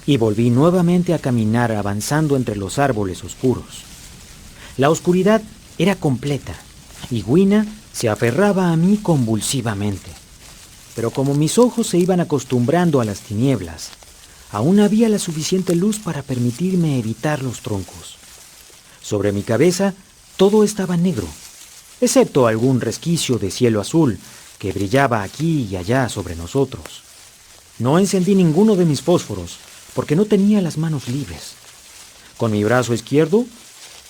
y volví nuevamente a caminar avanzando entre los árboles oscuros. La oscuridad era completa y Wina se aferraba a mí convulsivamente. Pero como mis ojos se iban acostumbrando a las tinieblas, aún había la suficiente luz para permitirme evitar los troncos. Sobre mi cabeza todo estaba negro, excepto algún resquicio de cielo azul que brillaba aquí y allá sobre nosotros. No encendí ninguno de mis fósforos porque no tenía las manos libres. Con mi brazo izquierdo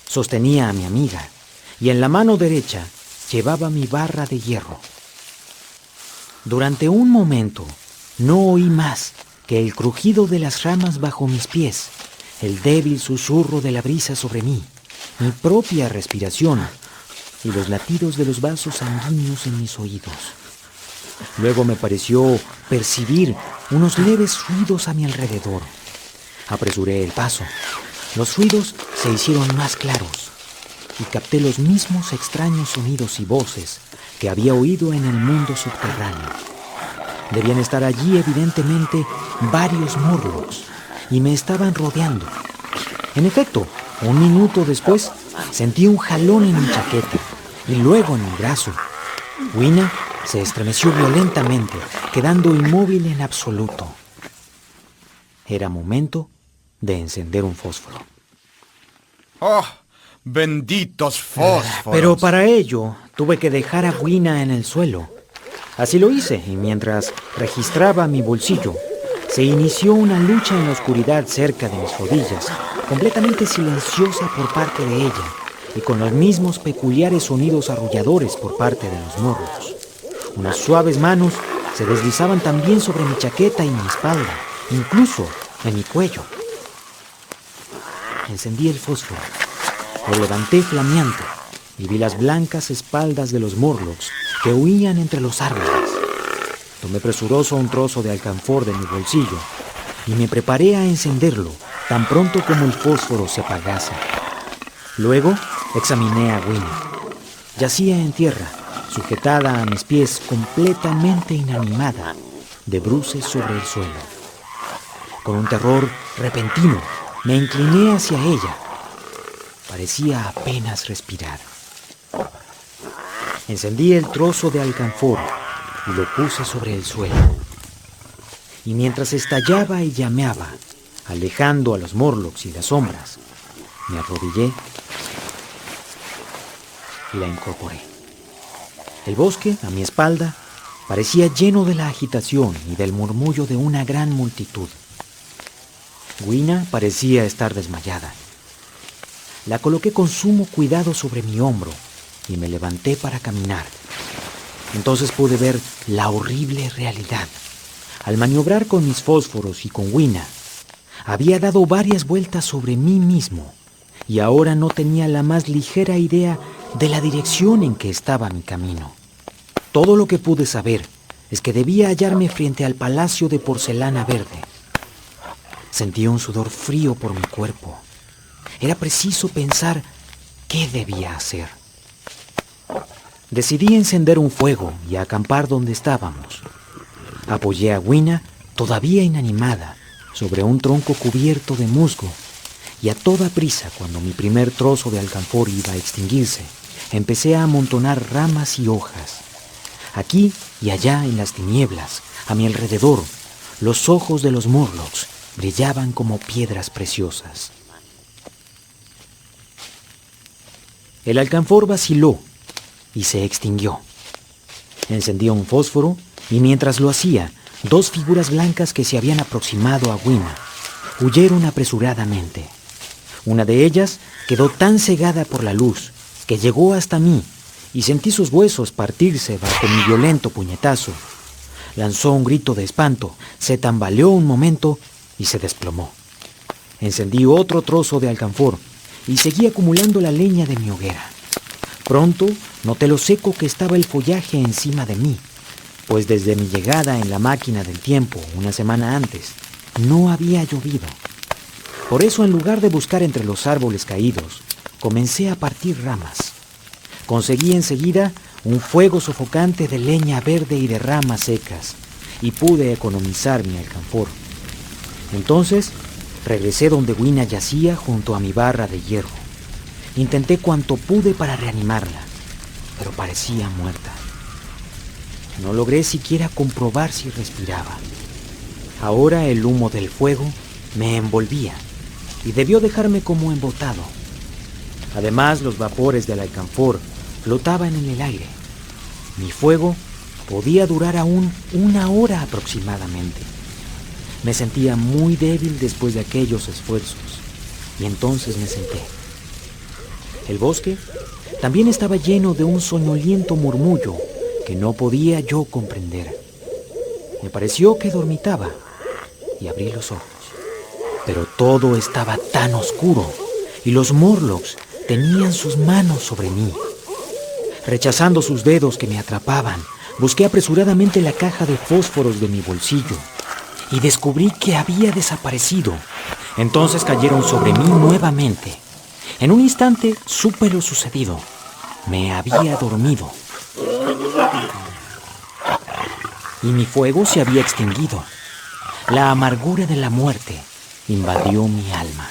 sostenía a mi amiga y en la mano derecha llevaba mi barra de hierro. Durante un momento no oí más que el crujido de las ramas bajo mis pies, el débil susurro de la brisa sobre mí, mi propia respiración y los latidos de los vasos sanguíneos en mis oídos. Luego me pareció percibir unos leves ruidos a mi alrededor. Apresuré el paso. Los ruidos se hicieron más claros y capté los mismos extraños sonidos y voces que había oído en el mundo subterráneo. Debían estar allí evidentemente varios Morlocks y me estaban rodeando. En efecto, un minuto después sentí un jalón en mi chaqueta y luego en mi brazo. Wina se estremeció violentamente, quedando inmóvil en absoluto. Era momento de encender un fósforo. ¡Oh! ¡Benditos fósforos! Pero para ello tuve que dejar a Wina en el suelo. Así lo hice, y mientras registraba mi bolsillo, se inició una lucha en la oscuridad cerca de mis rodillas, completamente silenciosa por parte de ella, y con los mismos peculiares sonidos arrulladores por parte de los Morlocks. Unas suaves manos se deslizaban también sobre mi chaqueta y mi espalda, incluso en mi cuello. Encendí el fósforo, lo levanté flameante y vi las blancas espaldas de los Morlocks que huían entre los árboles. Tomé presuroso un trozo de alcanfor de mi bolsillo y me preparé a encenderlo tan pronto como el fósforo se apagase. Luego examiné a Wina. Yacía en tierra, sujetada a mis pies, completamente inanimada, de bruces sobre el suelo. Con un terror repentino, me incliné hacia ella. Parecía apenas respirar. Encendí el trozo de alcanfor y lo puse sobre el suelo. Y mientras estallaba y llameaba, alejando a los Morlocks y las sombras, me arrodillé y la incorporé. El bosque, a mi espalda, parecía lleno de la agitación y del murmullo de una gran multitud. Wina parecía estar desmayada. La coloqué con sumo cuidado sobre mi hombro y me levanté para caminar. Entonces pude ver la horrible realidad. Al maniobrar con mis fósforos y con Wina, había dado varias vueltas sobre mí mismo y ahora no tenía la más ligera idea de la dirección en que estaba mi camino. Todo lo que pude saber es que debía hallarme frente al palacio de porcelana verde. Sentí un sudor frío por mi cuerpo. Era preciso pensar qué debía hacer. Decidí encender un fuego y acampar donde estábamos. Apoyé a Wina, todavía inanimada, sobre un tronco cubierto de musgo, y a toda prisa, cuando mi primer trozo de alcanfor iba a extinguirse, empecé a amontonar ramas y hojas. Aquí y allá en las tinieblas, a mi alrededor, los ojos de los Morlocks brillaban como piedras preciosas. El alcanfor vaciló y se extinguió. Encendía un fósforo y mientras lo hacía, 2 figuras blancas que se habían aproximado a Wina huyeron apresuradamente. Una de ellas quedó tan cegada por la luz que llegó hasta mí y sentí sus huesos partirse bajo mi violento puñetazo. Lanzó un grito de espanto, se tambaleó un momento y se desplomó. Encendí otro trozo de alcanfor y seguí acumulando la leña de mi hoguera. Pronto noté lo seco que estaba el follaje encima de mí, pues desde mi llegada en la máquina del tiempo una semana antes, no había llovido. Por eso, en lugar de buscar entre los árboles caídos, comencé a partir ramas. Conseguí enseguida un fuego sofocante de leña verde y de ramas secas, y pude economizar mi alcanfor. Entonces, regresé donde Wina yacía junto a mi barra de hierro. Intenté cuanto pude para reanimarla, pero parecía muerta. No logré siquiera comprobar si respiraba. Ahora el humo del fuego me envolvía y debió dejarme como embotado. Además, los vapores del alcanfor flotaban en el aire. Mi fuego podía durar aún 1 hora aproximadamente. Me sentía muy débil después de aquellos esfuerzos y entonces me senté. El bosque también estaba lleno de un soñoliento murmullo que no podía yo comprender. Me pareció que dormitaba y abrí los ojos. Pero todo estaba tan oscuro y los Morlocks tenían sus manos sobre mí. Rechazando sus dedos que me atrapaban, busqué apresuradamente la caja de fósforos de mi bolsillo y descubrí que había desaparecido. Entonces cayeron sobre mí nuevamente. En un instante supe lo sucedido. Me había dormido. Y mi fuego se había extinguido. La amargura de la muerte invadió mi alma.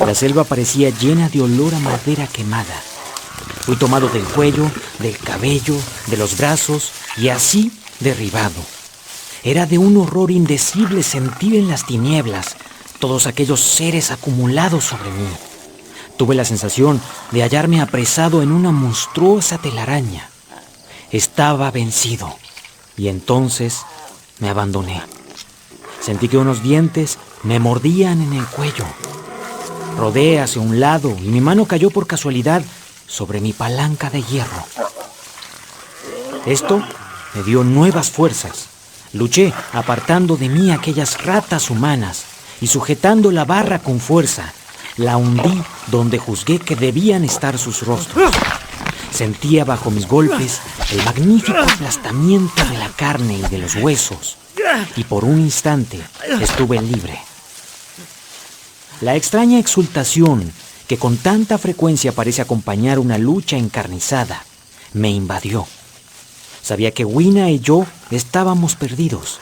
La selva parecía llena de olor a madera quemada. Fui tomado del cuello, del cabello, de los brazos y así derribado. Era de un horror indecible sentir en las tinieblas todos aquellos seres acumulados sobre mí. Tuve la sensación de hallarme apresado en una monstruosa telaraña. Estaba vencido y entonces me abandoné. Sentí que unos dientes me mordían en el cuello. Rodé hacia un lado y mi mano cayó por casualidad sobre mi palanca de hierro. Esto me dio nuevas fuerzas. Luché apartando de mí aquellas ratas humanas y sujetando la barra con fuerza, la hundí donde juzgué que debían estar sus rostros. Sentía bajo mis golpes el magnífico aplastamiento de la carne y de los huesos, y por un instante estuve libre. La extraña exultación que con tanta frecuencia parece acompañar una lucha encarnizada me invadió. Sabía que Wina y yo estábamos perdidos,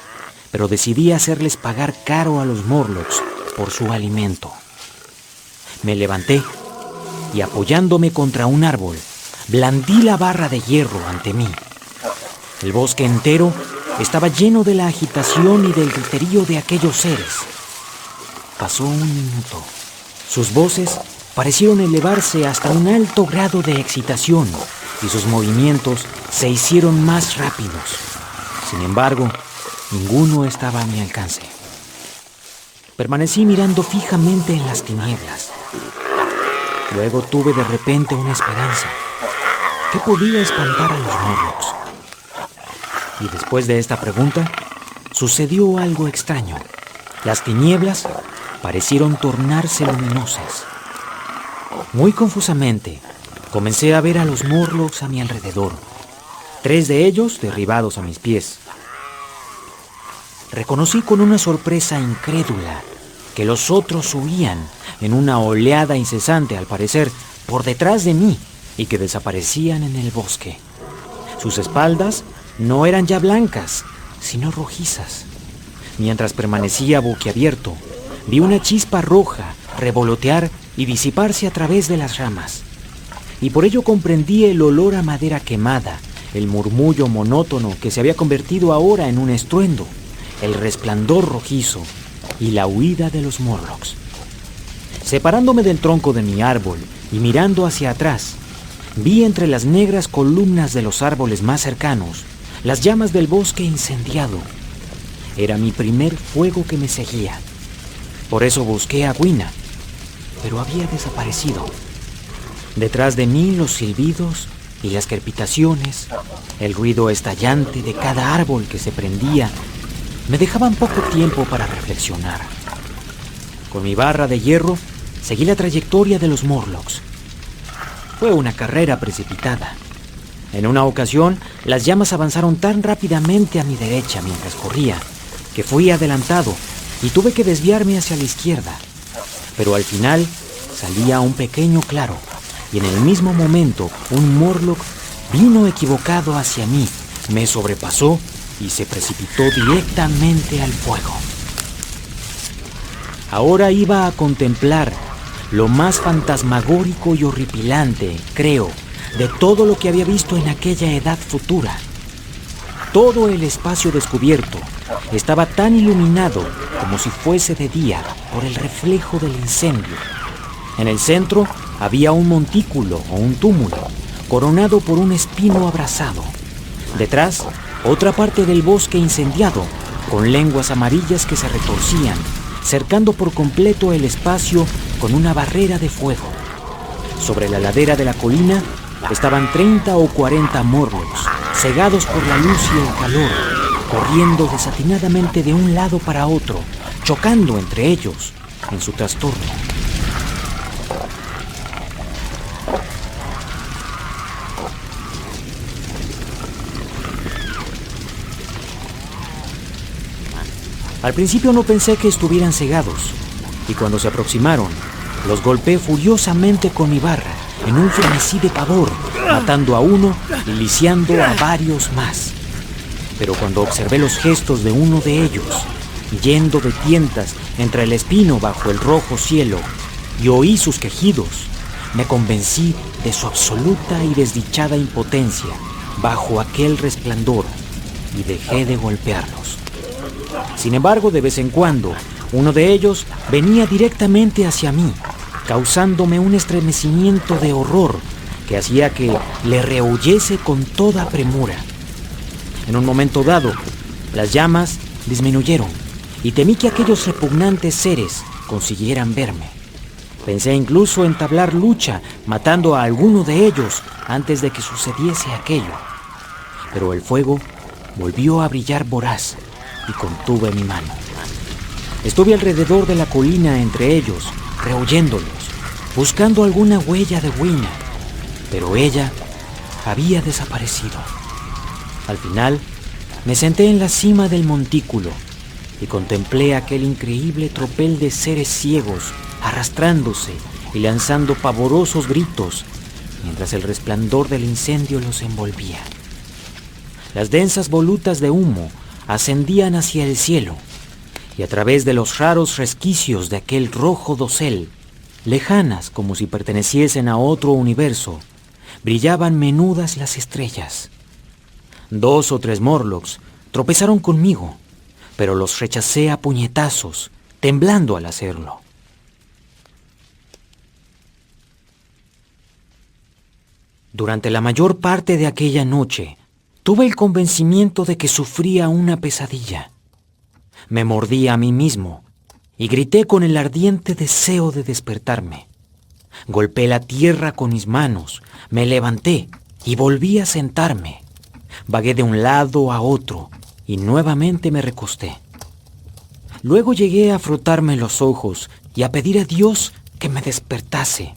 pero decidí hacerles pagar caro a los Morlocks por su alimento. Me levanté y apoyándome contra un árbol, blandí la barra de hierro ante mí. El bosque entero estaba lleno de la agitación y del griterío de aquellos seres. Pasó un minuto. Sus voces parecieron elevarse hasta un alto grado de excitación y sus movimientos se hicieron más rápidos. Sin embargo, ninguno estaba a mi alcance. Permanecí mirando fijamente en las tinieblas. Luego tuve de repente una esperanza. ¿Qué podía espantar a los Morlocks? Y después de esta pregunta, sucedió algo extraño. Las tinieblas parecieron tornarse luminosas. Muy confusamente, comencé a ver a los Morlocks a mi alrededor. 3 de ellos derribados a mis pies. Reconocí con una sorpresa incrédula que los otros huían en una oleada incesante, al parecer, por detrás de mí y que desaparecían en el bosque. Sus espaldas no eran ya blancas, sino rojizas. Mientras permanecía boquiabierto, vi una chispa roja revolotear y disiparse a través de las ramas. Y por ello comprendí el olor a madera quemada, el murmullo monótono que se había convertido ahora en un estruendo, el resplandor rojizo y la huida de los Morlocks. Separándome del tronco de mi árbol y mirando hacia atrás, vi entre las negras columnas de los árboles más cercanos las llamas del bosque incendiado. Era mi primer fuego que me seguía. Por eso busqué a Gwina, pero había desaparecido. Detrás de mí los silbidos y las crepitaciones, el ruido estallante de cada árbol que se prendía, me dejaban poco tiempo para reflexionar. Con mi barra de hierro, seguí la trayectoria de los Morlocks. Fue una carrera precipitada. En una ocasión, las llamas avanzaron tan rápidamente a mi derecha mientras corría, que fui adelantado y tuve que desviarme hacia la izquierda. Pero al final, salía un pequeño claro, y en el mismo momento, un Morlock vino equivocado hacia mí, me sobrepasó y se precipitó directamente al fuego. Ahora iba a contemplar lo más fantasmagórico y horripilante, creo, de todo lo que había visto en aquella edad futura. Todo el espacio descubierto estaba tan iluminado como si fuese de día por el reflejo del incendio. En el centro había un montículo o un túmulo, coronado por un espino abrasado. Detrás, otra parte del bosque incendiado, con lenguas amarillas que se retorcían, cercando por completo el espacio con una barrera de fuego. Sobre la ladera de la colina estaban 30 o 40 Morlocks, cegados por la luz y el calor, corriendo desatinadamente de un lado para otro, chocando entre ellos en su trastorno. Al principio no pensé que estuvieran cegados, y cuando se aproximaron, los golpeé furiosamente con mi barra, en un frenesí de pavor, matando a uno y lisiando a varios más. Pero cuando observé los gestos de uno de ellos, yendo de tientas entre el espino bajo el rojo cielo, y oí sus quejidos, me convencí de su absoluta y desdichada impotencia bajo aquel resplandor, y dejé de golpearlos. Sin embargo, de vez en cuando, uno de ellos venía directamente hacia mí, causándome un estremecimiento de horror que hacía que le rehuyese con toda premura. En un momento dado, las llamas disminuyeron y temí que aquellos repugnantes seres consiguieran verme. Pensé incluso entablar lucha, matando a alguno de ellos antes de que sucediese aquello. Pero el fuego volvió a brillar voraz y contuve mi mano. Estuve alrededor de la colina entre ellos, rehuyéndolos, buscando alguna huella de Gwina, pero ella había desaparecido. Al final, me senté en la cima del montículo y contemplé aquel increíble tropel de seres ciegos arrastrándose y lanzando pavorosos gritos mientras el resplandor del incendio los envolvía. Las densas volutas de humo ascendían hacia el cielo, y a través de los raros resquicios de aquel rojo dosel, lejanas como si perteneciesen a otro universo, brillaban menudas las estrellas. 2 o 3 Morlocks tropezaron conmigo, pero los rechacé a puñetazos, temblando al hacerlo. Durante la mayor parte de aquella noche, tuve el convencimiento de que sufría una pesadilla. Me mordí a mí mismo y grité con el ardiente deseo de despertarme. Golpeé la tierra con mis manos, me levanté y volví a sentarme. Vagué de un lado a otro y nuevamente me recosté. Luego llegué a frotarme los ojos y a pedir a Dios que me despertase.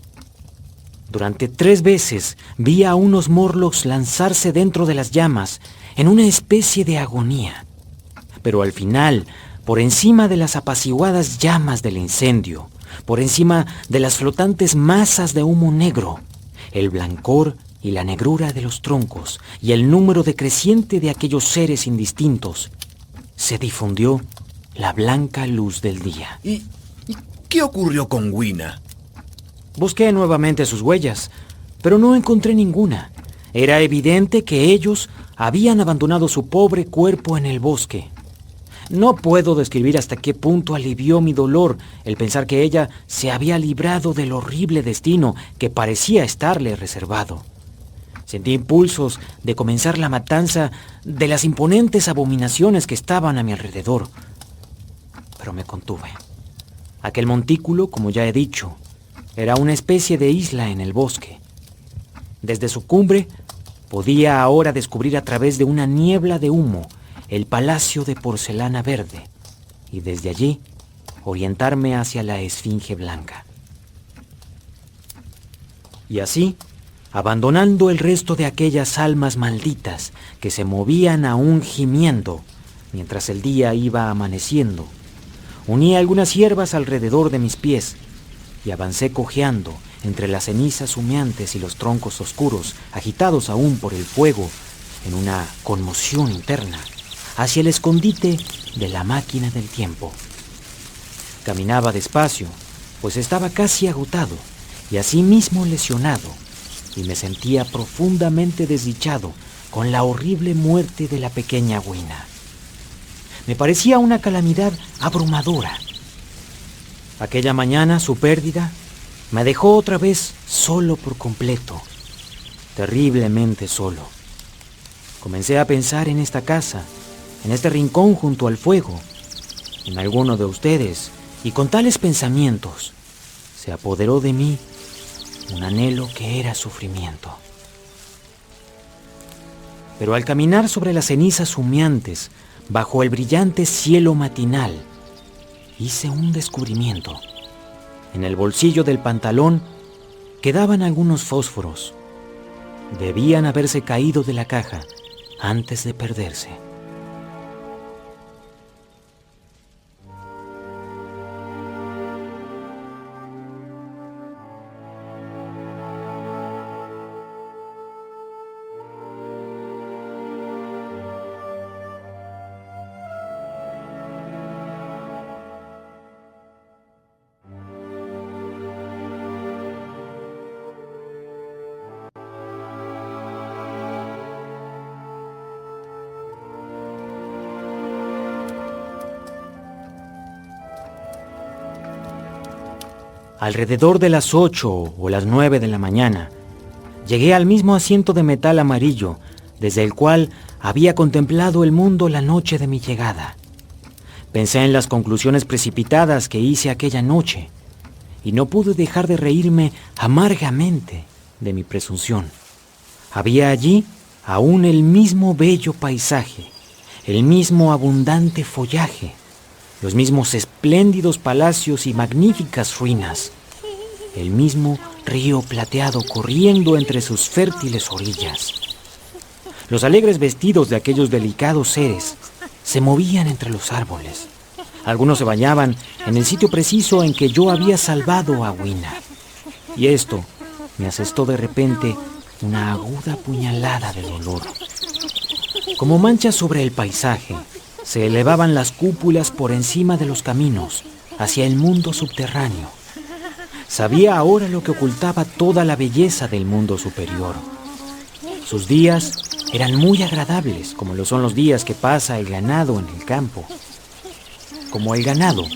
Durante 3 veces vi a unos Morlocks lanzarse dentro de las llamas en una especie de agonía. Pero al final, por encima de las apaciguadas llamas del incendio, por encima de las flotantes masas de humo negro, el blancor y la negrura de los troncos y el número decreciente de aquellos seres indistintos, se difundió la blanca luz del día. ¿Y qué ocurrió con Gwina? Busqué nuevamente sus huellas, pero no encontré ninguna. Era evidente que ellos habían abandonado su pobre cuerpo en el bosque. No puedo describir hasta qué punto alivió mi dolor el pensar que ella se había librado del horrible destino que parecía estarle reservado. Sentí impulsos de comenzar la matanza de las imponentes abominaciones que estaban a mi alrededor, pero me contuve. Aquel montículo, como ya he dicho, era una especie de isla en el bosque. Desde su cumbre podía ahora descubrir a través de una niebla de humo el palacio de porcelana verde y desde allí orientarme hacia la Esfinge Blanca. Y así, abandonando el resto de aquellas almas malditas que se movían aún gimiendo mientras el día iba amaneciendo, uní algunas hierbas alrededor de mis pies y avancé cojeando entre las cenizas humeantes y los troncos oscuros, agitados aún por el fuego, en una conmoción interna, hacia el escondite de la máquina del tiempo. Caminaba despacio, pues estaba casi agotado y asimismo lesionado, y me sentía profundamente desdichado con la horrible muerte de la pequeña Gwina. Me parecía una calamidad abrumadora. Aquella mañana su pérdida me dejó otra vez solo por completo, terriblemente solo. Comencé a pensar en esta casa, en este rincón junto al fuego, en alguno de ustedes, y con tales pensamientos se apoderó de mí un anhelo que era sufrimiento. Pero al caminar sobre las cenizas humeantes, bajo el brillante cielo matinal, hice un descubrimiento. En el bolsillo del pantalón quedaban algunos fósforos. Debían haberse caído de la caja antes de perderse. Alrededor de las 8 o las 9 de la mañana, llegué al mismo asiento de metal amarillo desde el cual había contemplado el mundo la noche de mi llegada. Pensé en las conclusiones precipitadas que hice aquella noche y no pude dejar de reírme amargamente de mi presunción. Había allí aún el mismo bello paisaje, el mismo abundante follaje, los mismos espléndidos palacios y magníficas ruinas, el mismo río plateado corriendo entre sus fértiles orillas. Los alegres vestidos de aquellos delicados seres se movían entre los árboles. Algunos se bañaban en el sitio preciso en que yo había salvado a Gwina. Y esto me asestó de repente una aguda puñalada de dolor. Como manchas sobre el paisaje, se elevaban las cúpulas por encima de los caminos hacia el mundo subterráneo. Sabía ahora lo que ocultaba toda la belleza del mundo superior. Sus días eran muy agradables, como lo son los días que pasa el ganado en el campo. Como el ganado,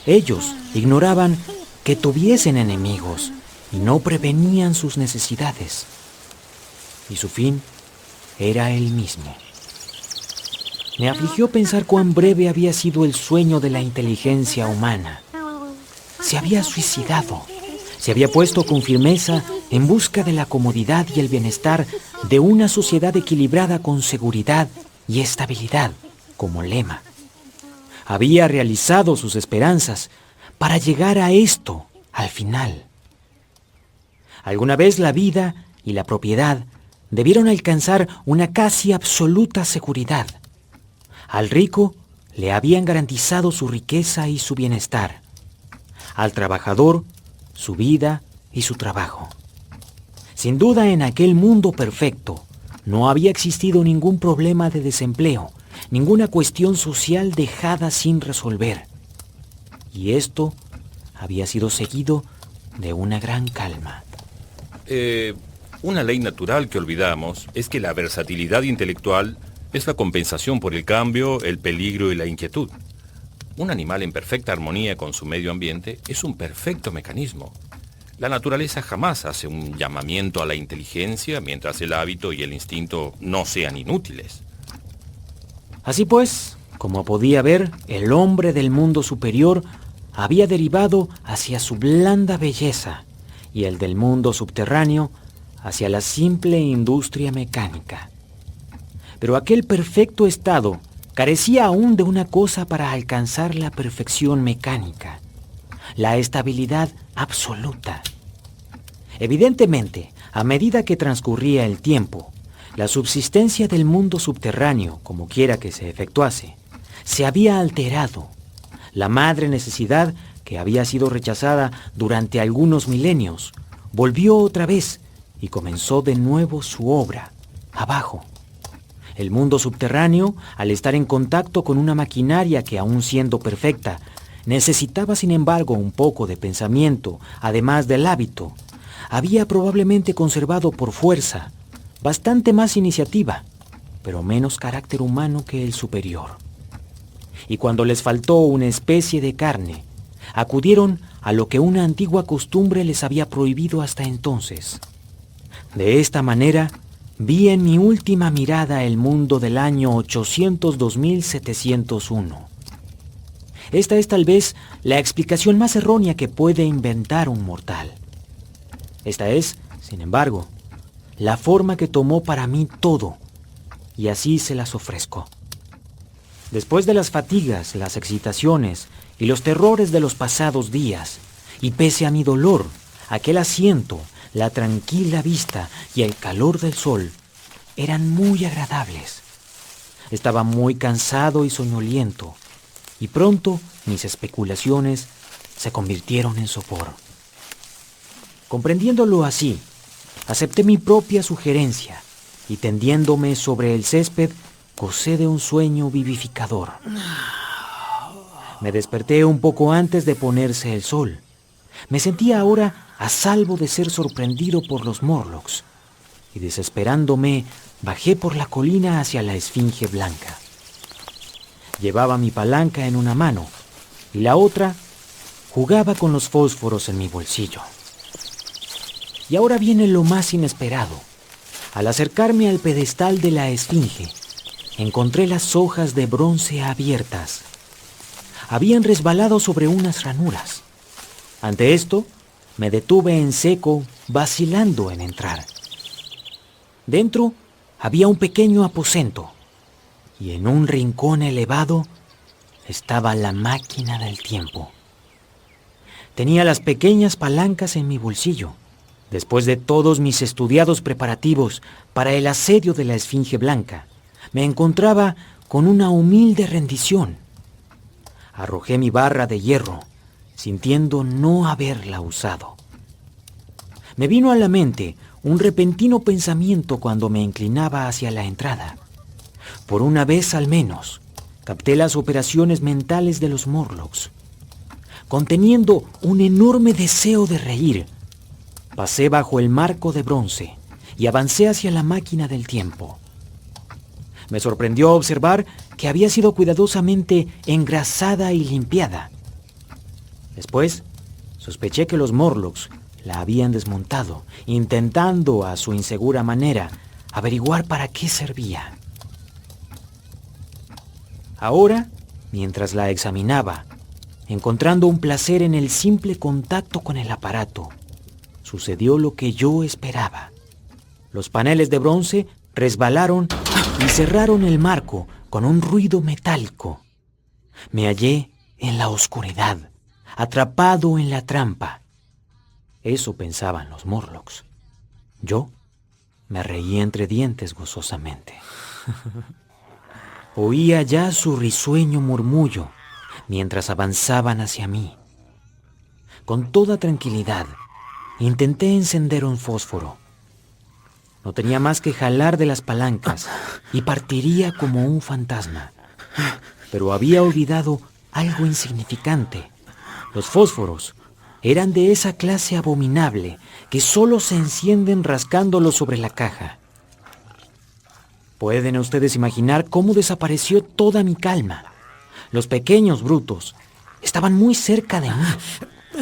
ellos ignoraban que tuviesen enemigos y no prevenían sus necesidades. Y su fin era el mismo. Me afligió pensar cuán breve había sido el sueño de la inteligencia humana. Se había suicidado, se había puesto con firmeza en busca de la comodidad y el bienestar de una sociedad equilibrada con seguridad y estabilidad como lema. Había realizado sus esperanzas para llegar a esto al final. Alguna vez la vida y la propiedad debieron alcanzar una casi absoluta seguridad. Al rico le habían garantizado su riqueza y su bienestar. Al trabajador, su vida y su trabajo. Sin duda, en aquel mundo perfecto, no había existido ningún problema de desempleo, ninguna cuestión social dejada sin resolver. Y esto había sido seguido de una gran calma. Una ley natural que olvidamos es que la versatilidad intelectual es la compensación por el cambio, el peligro y la inquietud. Un animal en perfecta armonía con su medio ambiente es un perfecto mecanismo. La naturaleza jamás hace un llamamiento a la inteligencia mientras el hábito y el instinto no sean inútiles. Así pues, como podía ver, el hombre del mundo superior había derivado hacia su blanda belleza y el del mundo subterráneo hacia la simple industria mecánica. Pero aquel perfecto estado carecía aún de una cosa para alcanzar la perfección mecánica: la estabilidad absoluta. Evidentemente, a medida que transcurría el tiempo, la subsistencia del mundo subterráneo, como quiera que se efectuase, se había alterado. La madre necesidad, que había sido rechazada durante algunos milenios, volvió otra vez y comenzó de nuevo su obra, abajo. El mundo subterráneo, al estar en contacto con una maquinaria que, aun siendo perfecta, necesitaba sin embargo un poco de pensamiento, además del hábito, había probablemente conservado por fuerza bastante más iniciativa, pero menos carácter humano que el superior. Y cuando les faltó una especie de carne, acudieron a lo que una antigua costumbre les había prohibido hasta entonces. De esta manera, vi en mi última mirada el mundo del año 802.701. Esta es tal vez la explicación más errónea que puede inventar un mortal. Esta es, sin embargo, la forma que tomó para mí todo, y así se las ofrezco. Después de las fatigas, las excitaciones y los terrores de los pasados días, y pese a mi dolor, aquel asiento, la tranquila vista y el calor del sol eran muy agradables. Estaba muy cansado y soñoliento, y pronto mis especulaciones se convirtieron en sopor. Comprendiéndolo así, acepté mi propia sugerencia y, tendiéndome sobre el césped, gocé de un sueño vivificador. Me desperté un poco antes de ponerse el sol. Me sentía ahora a salvo de ser sorprendido por los Morlocks, y desesperándome, bajé por la colina hacia la Esfinge Blanca. Llevaba mi palanca en una mano, y la otra jugaba con los fósforos en mi bolsillo. Y ahora viene lo más inesperado. Al acercarme al pedestal de la Esfinge, encontré las hojas de bronce abiertas. Habían resbalado sobre unas ranuras. Ante esto, me detuve en seco, vacilando en entrar. Dentro había un pequeño aposento, y en un rincón elevado estaba la máquina del tiempo. Tenía las pequeñas palancas en mi bolsillo. Después de todos mis estudiados preparativos para el asedio de la Esfinge Blanca, me encontraba con una humilde rendición. Arrojé mi barra de hierro, sintiendo no haberla usado. Me vino a la mente un repentino pensamiento cuando me inclinaba hacia la entrada. Por una vez al menos, capté las operaciones mentales de los Morlocks. Conteniendo un enorme deseo de reír, pasé bajo el marco de bronce y avancé hacia la máquina del tiempo. Me sorprendió observar que había sido cuidadosamente engrasada y limpiada. Después, sospeché que los Morlocks la habían desmontado, intentando a su insegura manera averiguar para qué servía. Ahora, mientras la examinaba, encontrando un placer en el simple contacto con el aparato, sucedió lo que yo esperaba. Los paneles de bronce resbalaron y cerraron el marco con un ruido metálico. Me hallé en la oscuridad, atrapado en la trampa. Eso pensaban los Morlocks. Yo me reí entre dientes gozosamente. Oía ya su risueño murmullo mientras avanzaban hacia mí. Con toda tranquilidad, intenté encender un fósforo. No tenía más que jalar de las palancas y partiría como un fantasma. Pero había olvidado algo insignificante. Los fósforos eran de esa clase abominable que solo se encienden rascándolos sobre la caja. Pueden ustedes imaginar cómo desapareció toda mi calma. Los pequeños brutos estaban muy cerca de mí.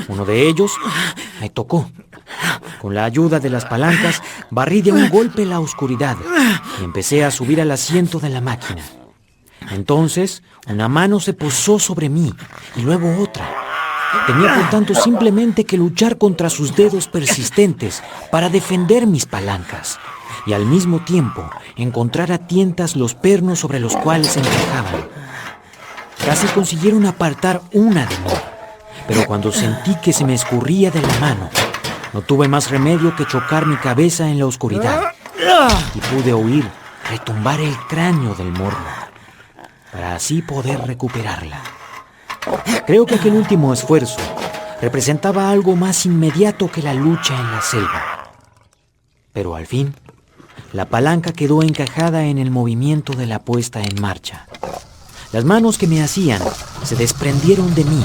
Uno de ellos me tocó. Con la ayuda de las palancas, barrí de un golpe la oscuridad y empecé a subir al asiento de la máquina. Entonces, una mano se posó sobre mí y luego otra. Tenía por tanto simplemente que luchar contra sus dedos persistentes para defender mis palancas y al mismo tiempo encontrar a tientas los pernos sobre los cuales se encajaban. Casi consiguieron apartar una de mí, pero cuando sentí que se me escurría de la mano, no tuve más remedio que chocar mi cabeza en la oscuridad y pude oír retumbar el cráneo del morlo, para así poder recuperarla. Creo que aquel último esfuerzo representaba algo más inmediato que la lucha en la selva. Pero al fin, la palanca quedó encajada en el movimiento de la puesta en marcha. Las manos que me hacían se desprendieron de mí.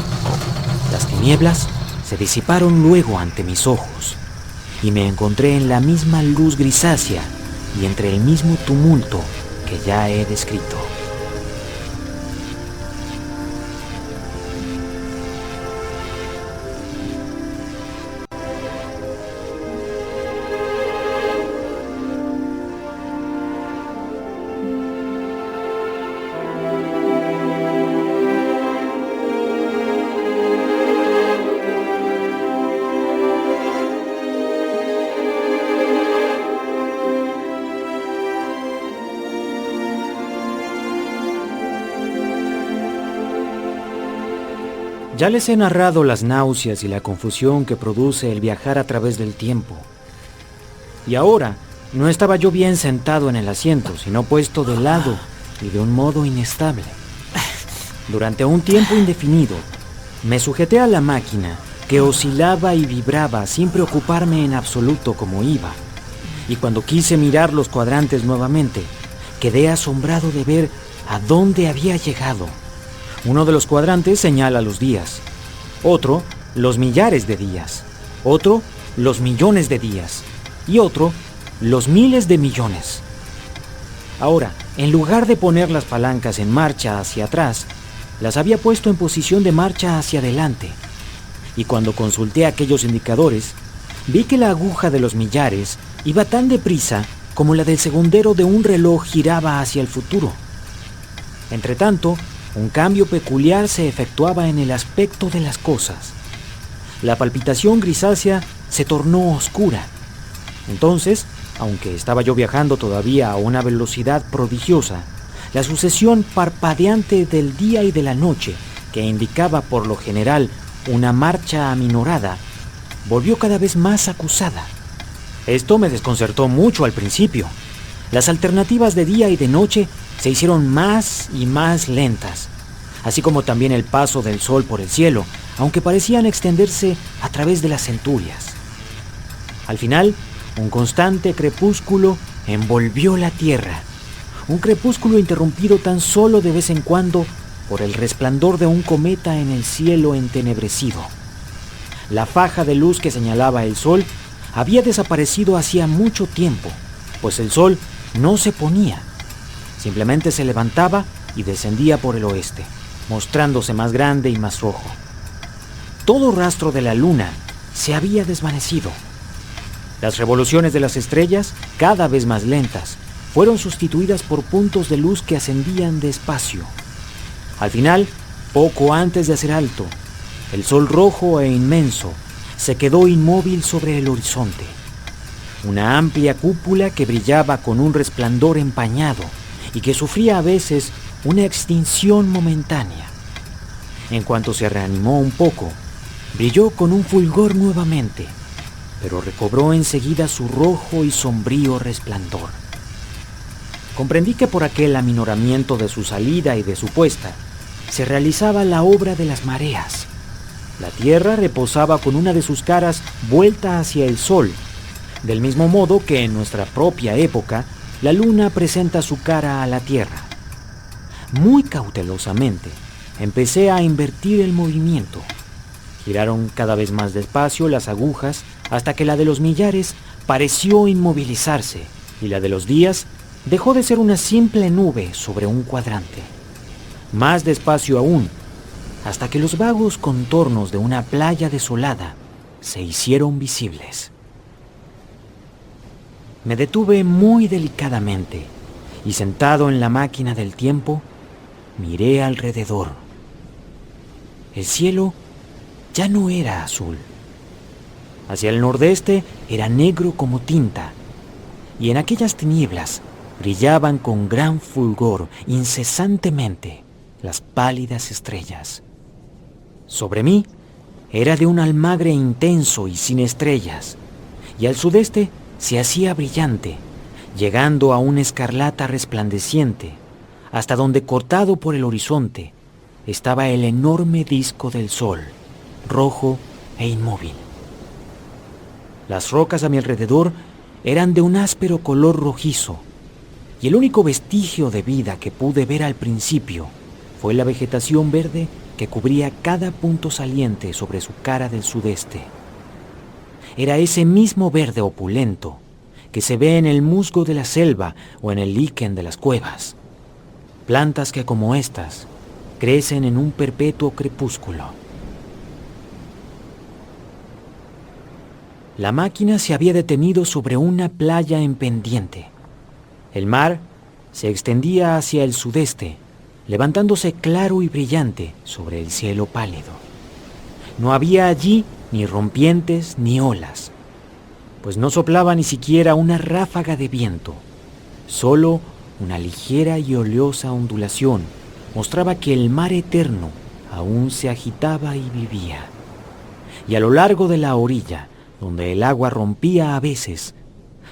Las tinieblas se disiparon luego ante mis ojos y me encontré en la misma luz grisácea y entre el mismo tumulto que ya he descrito. Ya les he narrado las náuseas y la confusión que produce el viajar a través del tiempo. Y ahora no estaba yo bien sentado en el asiento, sino puesto de lado y de un modo inestable. Durante un tiempo indefinido, me sujeté a la máquina que oscilaba y vibraba sin preocuparme en absoluto cómo iba. Y cuando quise mirar los cuadrantes nuevamente, quedé asombrado de ver a dónde había llegado. Uno de los cuadrantes señala los días, otro los millares de días, otro los millones de días y otro los miles de millones. Ahora, en lugar de poner las palancas en marcha hacia atrás, las había puesto en posición de marcha hacia adelante. Y cuando consulté aquellos indicadores, vi que la aguja de los millares iba tan deprisa como la del segundero de un reloj giraba hacia el futuro. Entretanto, un cambio peculiar se efectuaba en el aspecto de las cosas. La palpitación grisácea se tornó oscura. Entonces, aunque estaba yo viajando todavía a una velocidad prodigiosa, la sucesión parpadeante del día y de la noche, que indicaba por lo general una marcha aminorada, volvió cada vez más acusada. Esto me desconcertó mucho al principio. Las alternativas de día y de noche se hicieron más y más lentas, así como también el paso del sol por el cielo, aunque parecían extenderse a través de las centurias. Al final, un constante crepúsculo envolvió la tierra, un crepúsculo interrumpido tan solo de vez en cuando por el resplandor de un cometa en el cielo entenebrecido. La faja de luz que señalaba el sol había desaparecido hacía mucho tiempo, pues el sol no se ponía. Simplemente se levantaba y descendía por el oeste, mostrándose más grande y más rojo. Todo rastro de la luna se había desvanecido. Las revoluciones de las estrellas, cada vez más lentas, fueron sustituidas por puntos de luz que ascendían despacio. Al final, poco antes de hacer alto, el sol rojo e inmenso se quedó inmóvil sobre el horizonte. Una amplia cúpula que brillaba con un resplandor empañado y que sufría a veces una extinción momentánea. En cuanto se reanimó un poco, brilló con un fulgor nuevamente, pero recobró enseguida su rojo y sombrío resplandor. Comprendí que por aquel aminoramiento de su salida y de su puesta, se realizaba la obra de las mareas. La tierra reposaba con una de sus caras vuelta hacia el sol, del mismo modo que en nuestra propia época, la luna presenta su cara a la tierra. Muy cautelosamente, empecé a invertir el movimiento. Giraron cada vez más despacio las agujas hasta que la de los millares pareció inmovilizarse y la de los días dejó de ser una simple nube sobre un cuadrante. Más despacio aún, hasta que los vagos contornos de una playa desolada se hicieron visibles. Me detuve muy delicadamente y, sentado en la máquina del tiempo, miré alrededor. El cielo ya no era azul. Hacia el nordeste era negro como tinta, y en aquellas tinieblas brillaban con gran fulgor incesantemente las pálidas estrellas. Sobre mí era de un almagre intenso y sin estrellas, y al sudeste se hacía brillante, llegando a una escarlata resplandeciente, hasta donde, cortado por el horizonte, estaba el enorme disco del sol, rojo e inmóvil. Las rocas a mi alrededor eran de un áspero color rojizo, y el único vestigio de vida que pude ver al principio fue la vegetación verde que cubría cada punto saliente sobre su cara del sudeste. Era ese mismo verde opulento que se ve en el musgo de la selva o en el líquen de las cuevas. Plantas que, como estas, crecen en un perpetuo crepúsculo. La máquina se había detenido sobre una playa en pendiente. El mar se extendía hacia el sudeste, levantándose claro y brillante sobre el cielo pálido. No había allí ni rompientes ni olas, pues no soplaba ni siquiera una ráfaga de viento. Solo una ligera y oleosa ondulación mostraba que el mar eterno aún se agitaba y vivía. Y a lo largo de la orilla, donde el agua rompía a veces,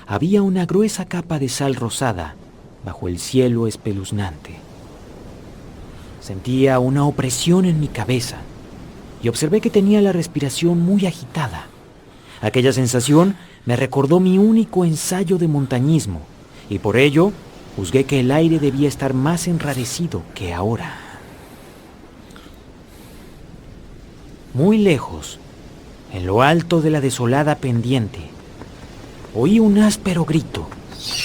había una gruesa capa de sal rosada bajo el cielo espeluznante. Sentía una opresión en mi cabeza y observé que tenía la respiración muy agitada. Aquella sensación me recordó mi único ensayo de montañismo, y por ello juzgué que el aire debía estar más enrarecido que ahora. Muy lejos, en lo alto de la desolada pendiente, oí un áspero grito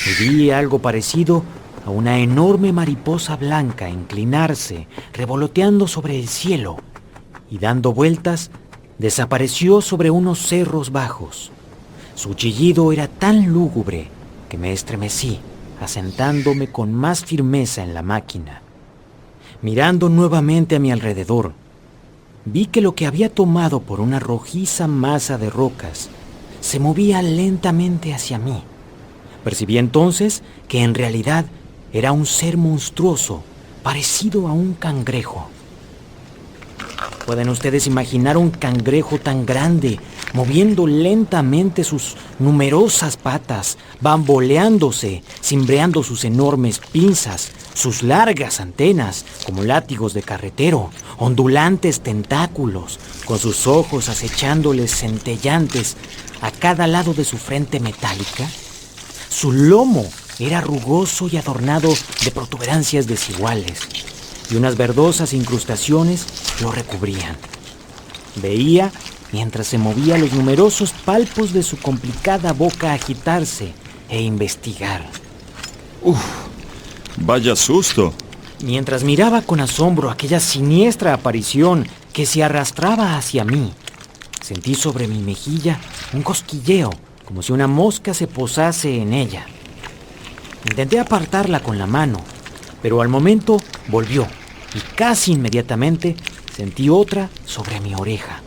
y vi algo parecido a una enorme mariposa blanca inclinarse, revoloteando sobre el cielo, y dando vueltas, desapareció sobre unos cerros bajos. Su chillido era tan lúgubre que me estremecí, asentándome con más firmeza en la máquina. Mirando nuevamente a mi alrededor, vi que lo que había tomado por una rojiza masa de rocas se movía lentamente hacia mí. Percibí entonces que en realidad era un ser monstruoso, parecido a un cangrejo. ¿Pueden ustedes imaginar un cangrejo tan grande, moviendo lentamente sus numerosas patas, bamboleándose, cimbreando sus enormes pinzas, sus largas antenas como látigos de carretero, ondulantes tentáculos, con sus ojos acechándoles centellantes a cada lado de su frente metálica? Su lomo era rugoso y adornado de protuberancias desiguales, y unas verdosas incrustaciones lo recubrían. Veía, mientras se movía, los numerosos palpos de su complicada boca agitarse e investigar. Vaya susto. Mientras miraba con asombro aquella siniestra aparición que se arrastraba hacia mí, sentí sobre mi mejilla un cosquilleo, como si una mosca se posase en ella. Intenté apartarla con la mano, pero al momento volvió y casi inmediatamente sentí otra sobre mi oreja.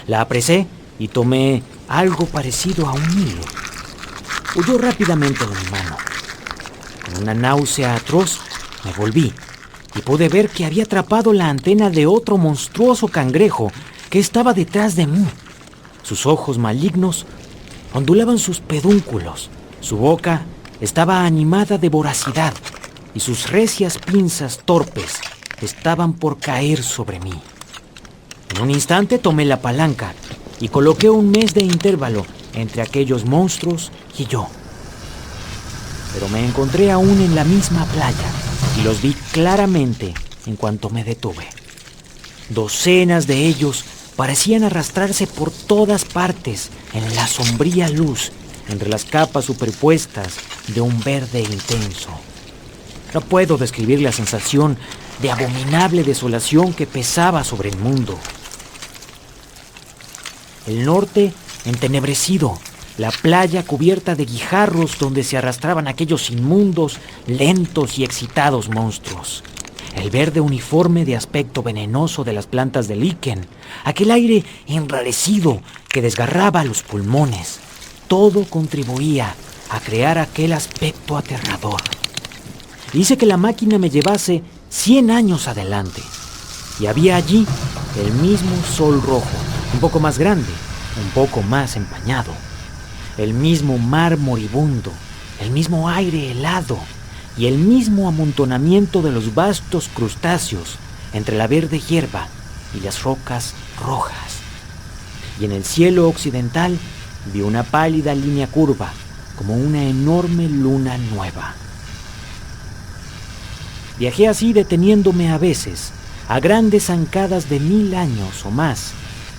La apresé y tomé algo parecido a un hilo. Huyó rápidamente de mi mano. Con una náusea atroz me volví y pude ver que había atrapado la antena de otro monstruoso cangrejo que estaba detrás de mí. Sus ojos malignos ondulaban sus pedúnculos, su boca estaba animada de voracidad y sus recias pinzas torpes estaban por caer sobre mí. En un instante tomé la palanca y coloqué un mes de intervalo entre aquellos monstruos y yo. Pero me encontré aún en la misma playa y los vi claramente en cuanto me detuve. Docenas de ellos parecían arrastrarse por todas partes en la sombría luz entre las capas superpuestas de un verde intenso. No puedo describir la sensación de abominable desolación que pesaba sobre el mundo. El norte entenebrecido, la playa cubierta de guijarros donde se arrastraban aquellos inmundos, lentos y excitados monstruos. El verde uniforme de aspecto venenoso de las plantas de liquen, aquel aire enrarecido que desgarraba los pulmones. Todo contribuía a crear aquel aspecto aterrador. Hice que la máquina me llevase 100 años adelante. Y había allí el mismo sol rojo, un poco más grande, un poco más empañado. El mismo mar moribundo, el mismo aire helado y el mismo amontonamiento de los vastos crustáceos entre la verde hierba y las rocas rojas. Y en el cielo occidental vi una pálida línea curva, como una enorme luna nueva. Viajé así deteniéndome a veces, a grandes zancadas de 1000 años o más,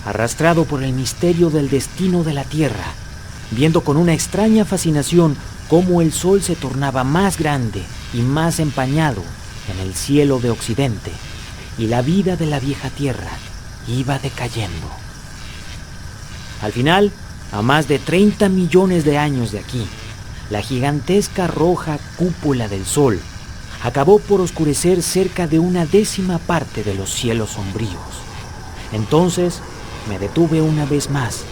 arrastrado por el misterio del destino de la Tierra, viendo con una extraña fascinación cómo el sol se tornaba más grande y más empañado en el cielo de Occidente, y la vida de la vieja Tierra iba decayendo. Al final, a más de 30 millones de años de aquí, la gigantesca roja cúpula del sol acabó por oscurecer cerca de 1/10 parte de los cielos sombríos. Entonces me detuve una vez más,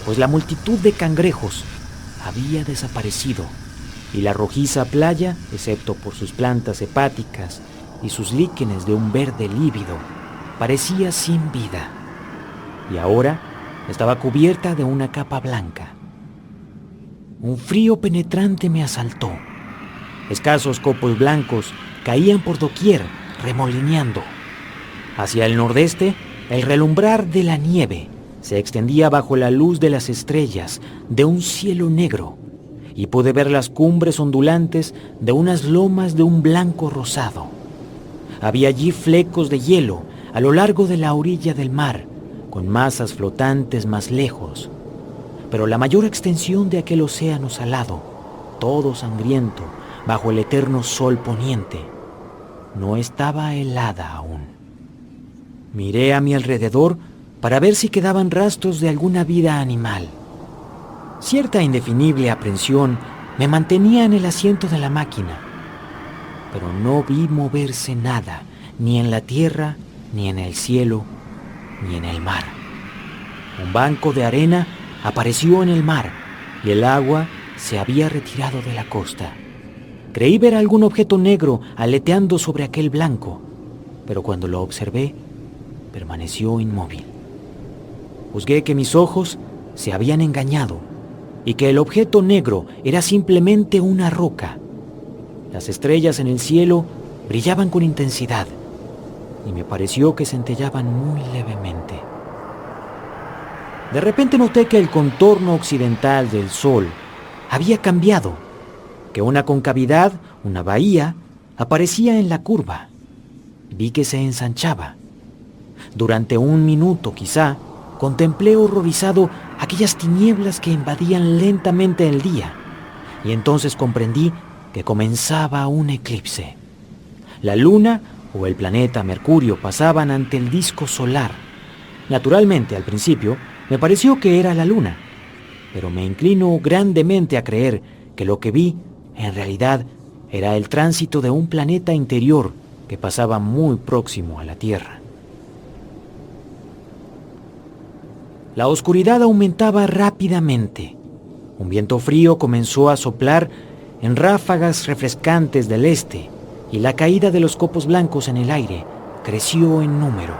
pues la multitud de cangrejos había desaparecido y la rojiza playa, excepto por sus plantas hepáticas y sus líquenes de un verde lívido, parecía sin vida. Y ahora estaba cubierta de una capa blanca. Un frío penetrante me asaltó. Escasos copos blancos caían por doquier, remolineando. Hacia el nordeste, el relumbrar de la nieve se extendía bajo la luz de las estrellas de un cielo negro, y pude ver las cumbres ondulantes de unas lomas de un blanco rosado. Había allí flecos de hielo a lo largo de la orilla del mar, con masas flotantes más lejos. Pero la mayor extensión de aquel océano salado, todo sangriento, bajo el eterno sol poniente, no estaba helada aún. Miré a mi alrededor para ver si quedaban rastros de alguna vida animal. Cierta indefinible aprensión me mantenía en el asiento de la máquina, pero no vi moverse nada, ni en la tierra, ni en el cielo, ni en el mar. Un banco de arena apareció en el mar y el agua se había retirado de la costa. Creí ver algún objeto negro aleteando sobre aquel blanco, pero cuando lo observé, permaneció inmóvil. Juzgué que mis ojos se habían engañado y que el objeto negro era simplemente una roca. Las estrellas en el cielo brillaban con intensidad y me pareció que centellaban muy levemente. De repente noté que el contorno occidental del sol había cambiado, que una concavidad, una bahía, aparecía en la curva. Vi que se ensanchaba. Durante 1 minuto, quizá, contemplé horrorizado aquellas tinieblas que invadían lentamente el día, y entonces comprendí que comenzaba un eclipse. La luna o el planeta Mercurio pasaban ante el disco solar. Naturalmente, al principio, me pareció que era la luna, pero me inclino grandemente a creer que lo que vi, en realidad, era el tránsito de un planeta interior que pasaba muy próximo a la Tierra. La oscuridad aumentaba rápidamente. Un viento frío comenzó a soplar en ráfagas refrescantes del este, y la caída de los copos blancos en el aire creció en número.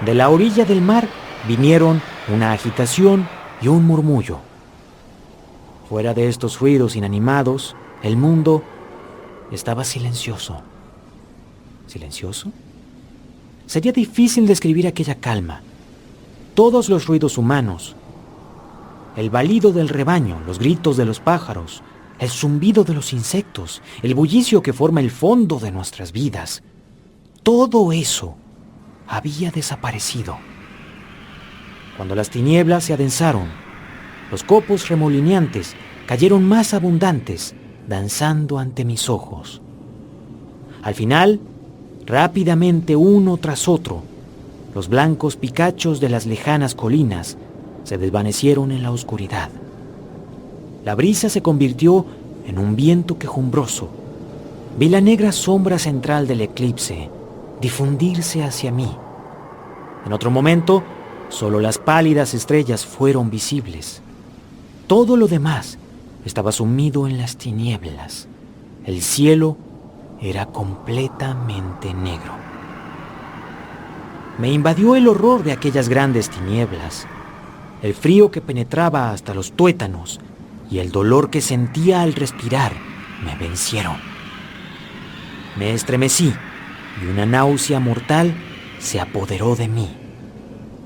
De la orilla del mar vinieron una agitación y un murmullo. Fuera de estos ruidos inanimados, el mundo estaba silencioso. ¿Silencioso? Sería difícil describir aquella calma. Todos los ruidos humanos, el balido del rebaño, los gritos de los pájaros, el zumbido de los insectos, el bullicio que forma el fondo de nuestras vidas, todo eso había desaparecido. Cuando las tinieblas se adensaron, los copos remolineantes cayeron más abundantes, danzando ante mis ojos. Al final, rápidamente uno tras otro, los blancos picachos de las lejanas colinas se desvanecieron en la oscuridad. La brisa se convirtió en un viento quejumbroso. Vi la negra sombra central del eclipse difundirse hacia mí. En otro momento, solo las pálidas estrellas fueron visibles. Todo lo demás estaba sumido en las tinieblas. El cielo era completamente negro. Me invadió el horror de aquellas grandes tinieblas. El frío que penetraba hasta los tuétanos y el dolor que sentía al respirar me vencieron. Me estremecí y una náusea mortal se apoderó de mí.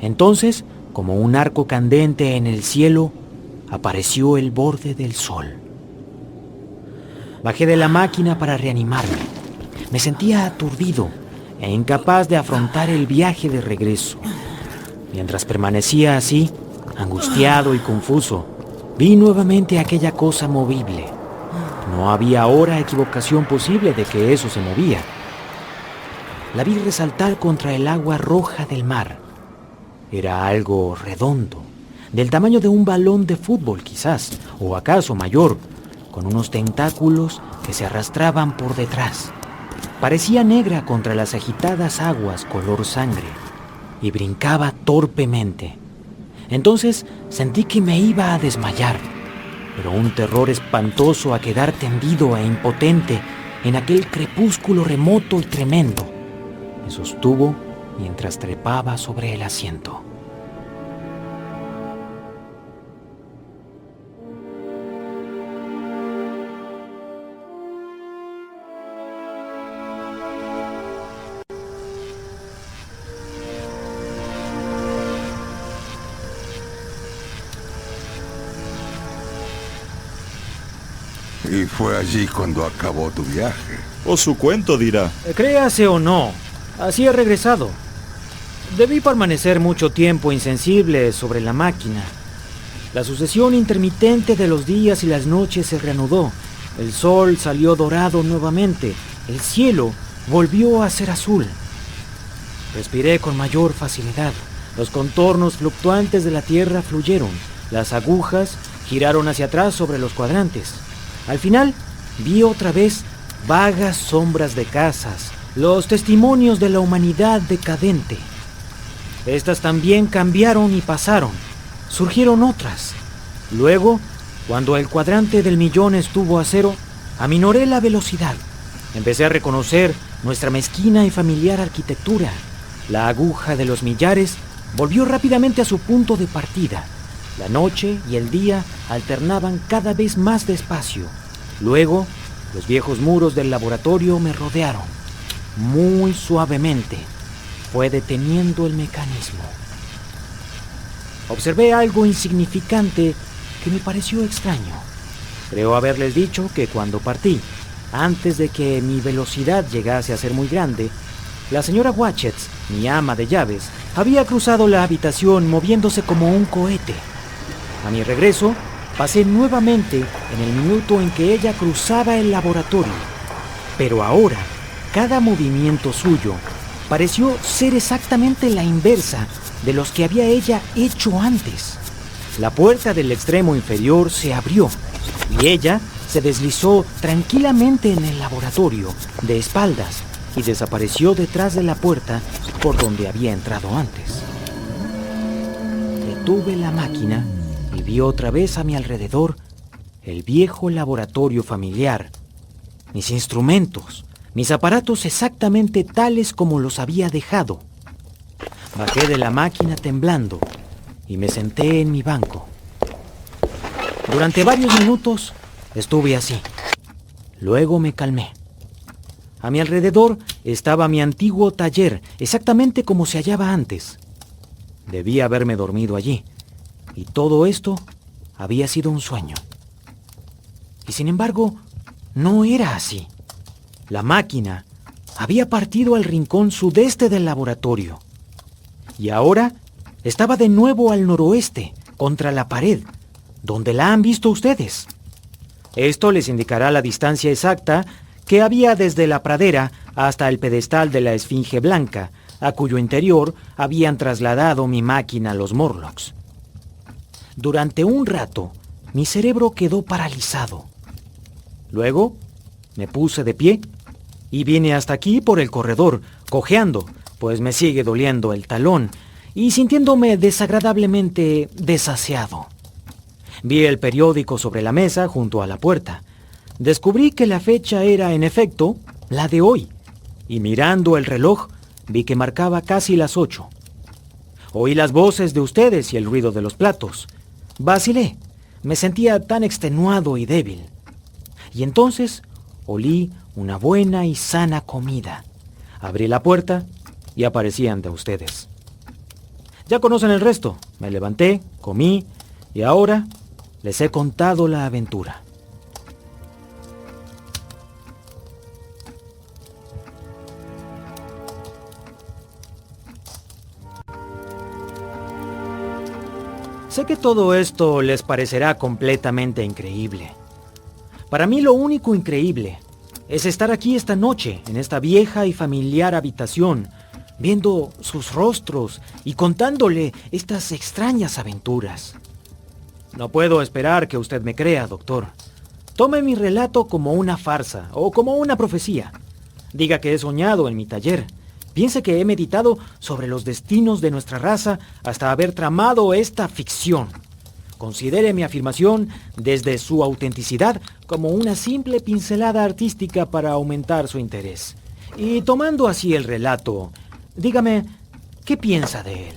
Entonces, como un arco candente en el cielo, apareció el borde del sol. Bajé de la máquina para reanimarme. Me sentía aturdido e incapaz de afrontar el viaje de regreso. Mientras permanecía así, angustiado y confuso, vi nuevamente aquella cosa movible. No había ahora equivocación posible de que eso se movía. La vi resaltar contra el agua roja del mar. Era algo redondo, del tamaño de un balón de fútbol quizás, o acaso mayor, con unos tentáculos que se arrastraban por detrás. Parecía negra contra las agitadas aguas color sangre y brincaba torpemente. Entonces sentí que me iba a desmayar, pero un terror espantoso a quedar tendido e impotente en aquel crepúsculo remoto y tremendo me sostuvo mientras trepaba sobre el asiento. Y fue allí cuando acabó tu viaje. O su cuento dirá. Créase o no, así he regresado. Debí permanecer mucho tiempo insensible sobre la máquina. La sucesión intermitente de los días y las noches se reanudó. El sol salió dorado nuevamente. El cielo volvió a ser azul. Respiré con mayor facilidad. Los contornos fluctuantes de la tierra fluyeron. Las agujas giraron hacia atrás sobre los cuadrantes. Al final, vi otra vez vagas sombras de casas, los testimonios de la humanidad decadente. Estas también cambiaron y pasaron. Surgieron otras. Luego, cuando el cuadrante del millón estuvo a cero, aminoré la velocidad. Empecé a reconocer nuestra mezquina y familiar arquitectura. La aguja de los millares volvió rápidamente a su punto de partida. La noche y el día alternaban cada vez más despacio. Luego, los viejos muros del laboratorio me rodearon. Muy suavemente, fue deteniendo el mecanismo. Observé algo insignificante que me pareció extraño. Creo haberles dicho que cuando partí, antes de que mi velocidad llegase a ser muy grande, la señora Watchett, mi ama de llaves, había cruzado la habitación moviéndose como un cohete. A mi regreso, pasé nuevamente en el minuto en que ella cruzaba el laboratorio. Pero ahora, cada movimiento suyo pareció ser exactamente la inversa de los que había ella hecho antes. La puerta del extremo inferior se abrió y ella se deslizó tranquilamente en el laboratorio, de espaldas, y desapareció detrás de la puerta por donde había entrado antes. Detuve la máquina y vi otra vez a mi alrededor el viejo laboratorio familiar, mis instrumentos, mis aparatos exactamente tales como los había dejado. Bajé de la máquina temblando y me senté en mi banco. Durante varios minutos estuve así. Luego me calmé. A mi alrededor estaba mi antiguo taller, exactamente como se hallaba antes. Debía haberme dormido allí, y todo esto había sido un sueño. Y sin embargo, no era así. La máquina había partido al rincón sudeste del laboratorio, y ahora estaba de nuevo al noroeste, contra la pared, donde la han visto ustedes. Esto les indicará la distancia exacta que había desde la pradera hasta el pedestal de la Esfinge Blanca, a cuyo interior habían trasladado mi máquina los Morlocks. Durante un rato, mi cerebro quedó paralizado. Luego, me puse de pie y vine hasta aquí por el corredor, cojeando, pues me sigue doliendo el talón y sintiéndome desagradablemente desasiado. Vi el periódico sobre la mesa junto a la puerta. Descubrí que la fecha era, en efecto, la de hoy, y mirando el reloj, vi que marcaba casi las 8. Oí las voces de ustedes y el ruido de los platos. Vacilé. Me sentía tan extenuado y débil. Y entonces olí una buena y sana comida. Abrí la puerta y aparecí ante ustedes. Ya conocen el resto. Me levanté, comí y ahora les he contado la aventura. Sé que todo esto les parecerá completamente increíble. Para mí lo único increíble es estar aquí esta noche, en esta vieja y familiar habitación, viendo sus rostros y contándole estas extrañas aventuras. No puedo esperar que usted me crea, doctor. Tome mi relato como una farsa o como una profecía. Diga que he soñado en mi taller. Piense que he meditado sobre los destinos de nuestra raza hasta haber tramado esta ficción. Considere mi afirmación desde su autenticidad como una simple pincelada artística para aumentar su interés. Y tomando así el relato, dígame, ¿qué piensa de él?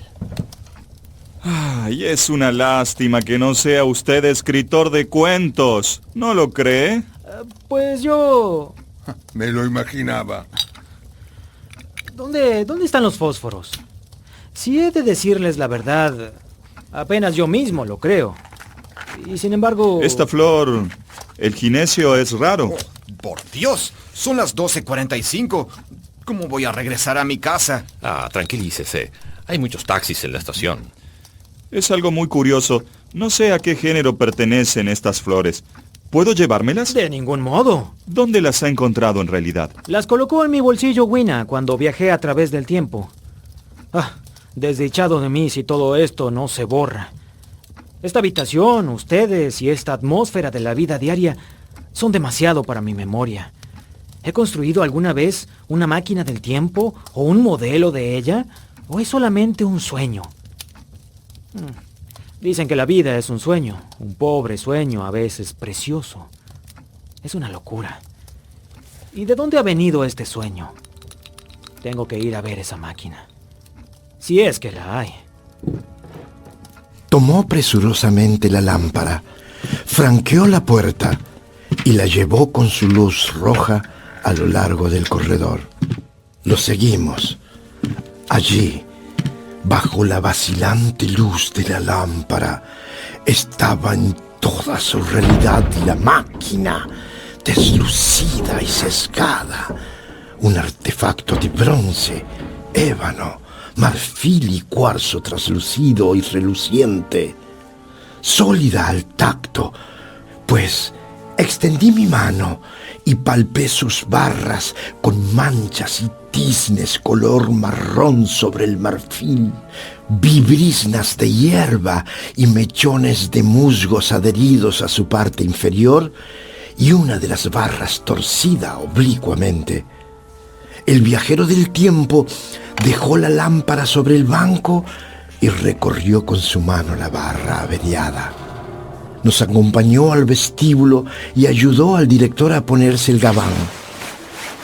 Ay, es una lástima que no sea usted escritor de cuentos. ¿No lo cree? Pues yo... Me lo imaginaba. ¿Dónde están los fósforos? Si he de decirles la verdad, apenas yo mismo lo creo. Y sin embargo... Esta flor, el ginesio es raro. Oh, por Dios, son las 12:45. ¿Cómo voy a regresar a mi casa? Tranquilícese. Hay muchos taxis en la estación. Es algo muy curioso. No sé a qué género pertenecen estas flores. ¿Puedo llevármelas? De ningún modo. ¿Dónde las ha encontrado en realidad? Las colocó en mi bolsillo Wina cuando viajé a través del tiempo. Desdichado de mí si todo esto no se borra. Esta habitación, ustedes y esta atmósfera de la vida diaria son demasiado para mi memoria. ¿He construido alguna vez una máquina del tiempo o un modelo de ella? ¿O es solamente un sueño? Dicen que la vida es un sueño, un pobre sueño, a veces precioso. Es una locura. ¿Y de dónde ha venido este sueño? Tengo que ir a ver esa máquina. Si es que la hay. Tomó presurosamente la lámpara, franqueó la puerta y la llevó con su luz roja a lo largo del corredor. Lo seguimos. Allí, bajo la vacilante luz de la lámpara, estaba en toda su realidad la máquina, deslucida y sesgada, un artefacto de bronce, ébano, marfil y cuarzo traslucido y reluciente, sólida al tacto, pues extendí mi mano y palpé sus barras con manchas y tiznes color marrón sobre el marfil, vi briznas de hierba y mechones de musgos adheridos a su parte inferior y una de las barras torcida oblicuamente. El viajero del tiempo dejó la lámpara sobre el banco y recorrió con su mano la barra averiada. Nos acompañó al vestíbulo y ayudó al director a ponerse el gabán.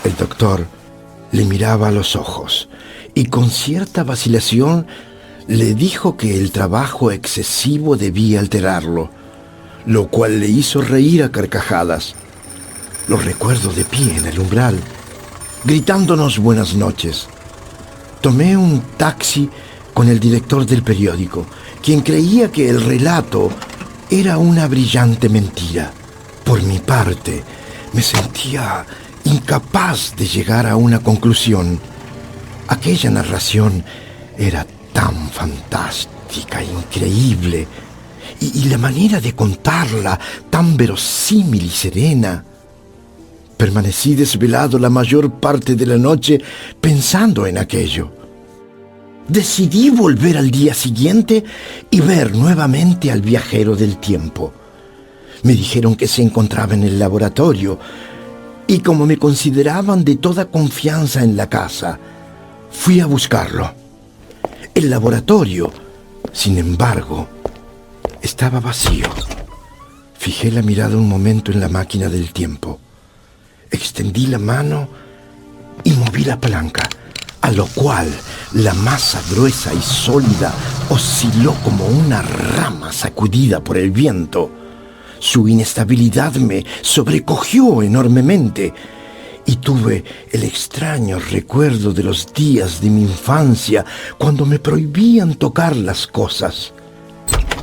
El doctor le miraba a los ojos y con cierta vacilación le dijo que el trabajo excesivo debía alterarlo, lo cual le hizo reír a carcajadas. Lo recuerdo de pie en el umbral, gritándonos buenas noches. Tomé un taxi con el director del periódico, quien creía que el relato era una brillante mentira. Por mi parte, me sentía incapaz de llegar a una conclusión. Aquella narración era tan fantástica, increíble, y la manera de contarla tan verosímil y serena. Permanecí desvelado la mayor parte de la noche pensando en aquello. Decidí volver al día siguiente y ver nuevamente al viajero del tiempo. Me dijeron que se encontraba en el laboratorio y como me consideraban de toda confianza en la casa, fui a buscarlo. El laboratorio, sin embargo, estaba vacío. Fijé la mirada un momento en la máquina del tiempo. Extendí la mano y moví la palanca, a lo cual la masa gruesa y sólida osciló como una rama sacudida por el viento. Su inestabilidad me sobrecogió enormemente y tuve el extraño recuerdo de los días de mi infancia cuando me prohibían tocar las cosas.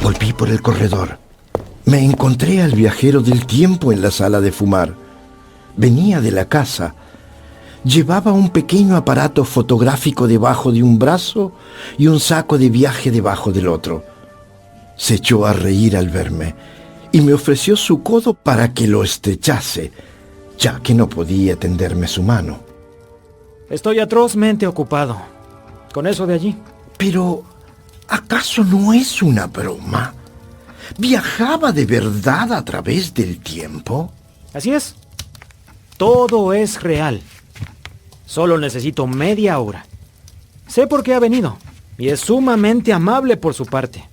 Volví por el corredor. Me encontré al viajero del tiempo en la sala de fumar. Venía de la casa. Llevaba un pequeño aparato fotográfico debajo de un brazo y un saco de viaje debajo del otro. Se echó a reír al verme y me ofreció su codo para que lo estrechase, ya que no podía tenderme su mano. Estoy atrozmente ocupado con eso de allí. Pero, ¿acaso no es una broma? ¿Viajaba de verdad a través del tiempo? Así es. Todo es real. Solo necesito media hora. Sé por qué ha venido y es sumamente amable por su parte.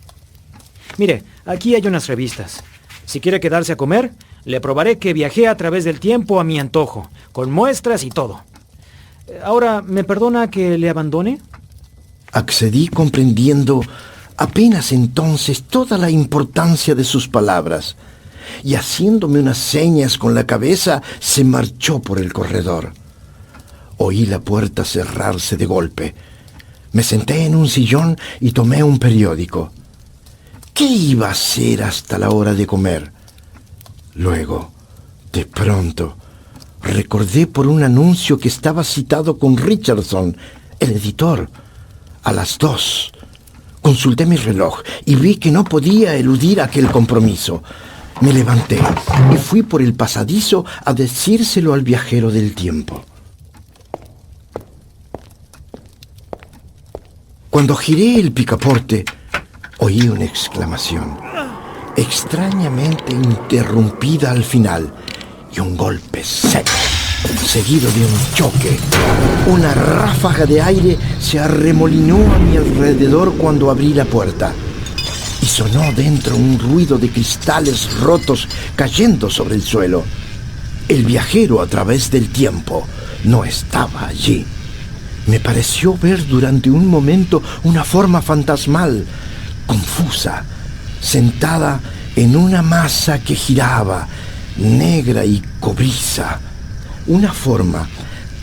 Mire, aquí hay unas revistas. Si quiere quedarse a comer, le probaré que viajé a través del tiempo a mi antojo, con muestras y todo. Ahora, ¿me perdona que le abandone? Accedí comprendiendo apenas entonces toda la importancia de sus palabras, y haciéndome unas señas con la cabeza, se marchó por el corredor. Oí la puerta cerrarse de golpe. Me senté en un sillón y tomé un periódico. ¿Qué iba a hacer hasta la hora de comer? Luego, de pronto, recordé por un anuncio que estaba citado con Richardson, el editor, a las 2. Consulté mi reloj y vi que no podía eludir aquel compromiso. Me levanté y fui por el pasadizo a decírselo al viajero del tiempo. Cuando giré el picaporte, oí una exclamación, extrañamente interrumpida al final, y un golpe seco, seguido de un choque. Una ráfaga de aire se arremolinó a mi alrededor cuando abrí la puerta, y sonó dentro un ruido de cristales rotos cayendo sobre el suelo. El viajero a través del tiempo no estaba allí. Me pareció ver durante un momento una forma fantasmal, confusa, sentada en una masa que giraba, negra y cobriza. Una forma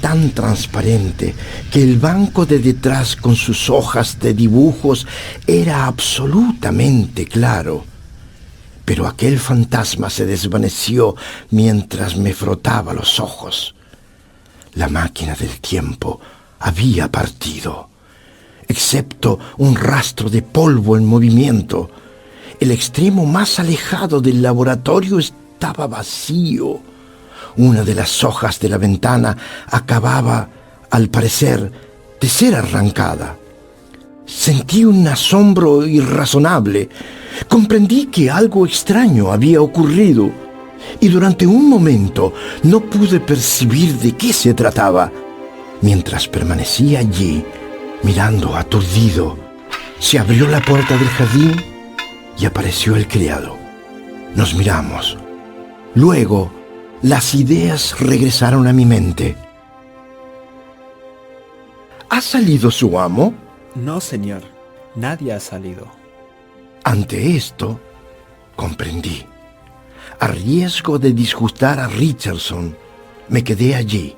tan transparente que el banco de detrás con sus hojas de dibujos era absolutamente claro. Pero aquel fantasma se desvaneció mientras me frotaba los ojos. La máquina del tiempo había partido, excepto un rastro de polvo en movimiento. El extremo más alejado del laboratorio estaba vacío. Una de las hojas de la ventana acababa, al parecer, de ser arrancada. Sentí un asombro irrazonable. Comprendí que algo extraño había ocurrido, y durante un momento no pude percibir de qué se trataba. Mientras permanecía allí, mirando aturdido, se abrió la puerta del jardín y apareció el criado. Nos miramos. Luego, las ideas regresaron a mi mente. ¿Ha salido su amo? No, señor. Nadie ha salido. Ante esto, comprendí. A riesgo de disgustar a Richardson, me quedé allí,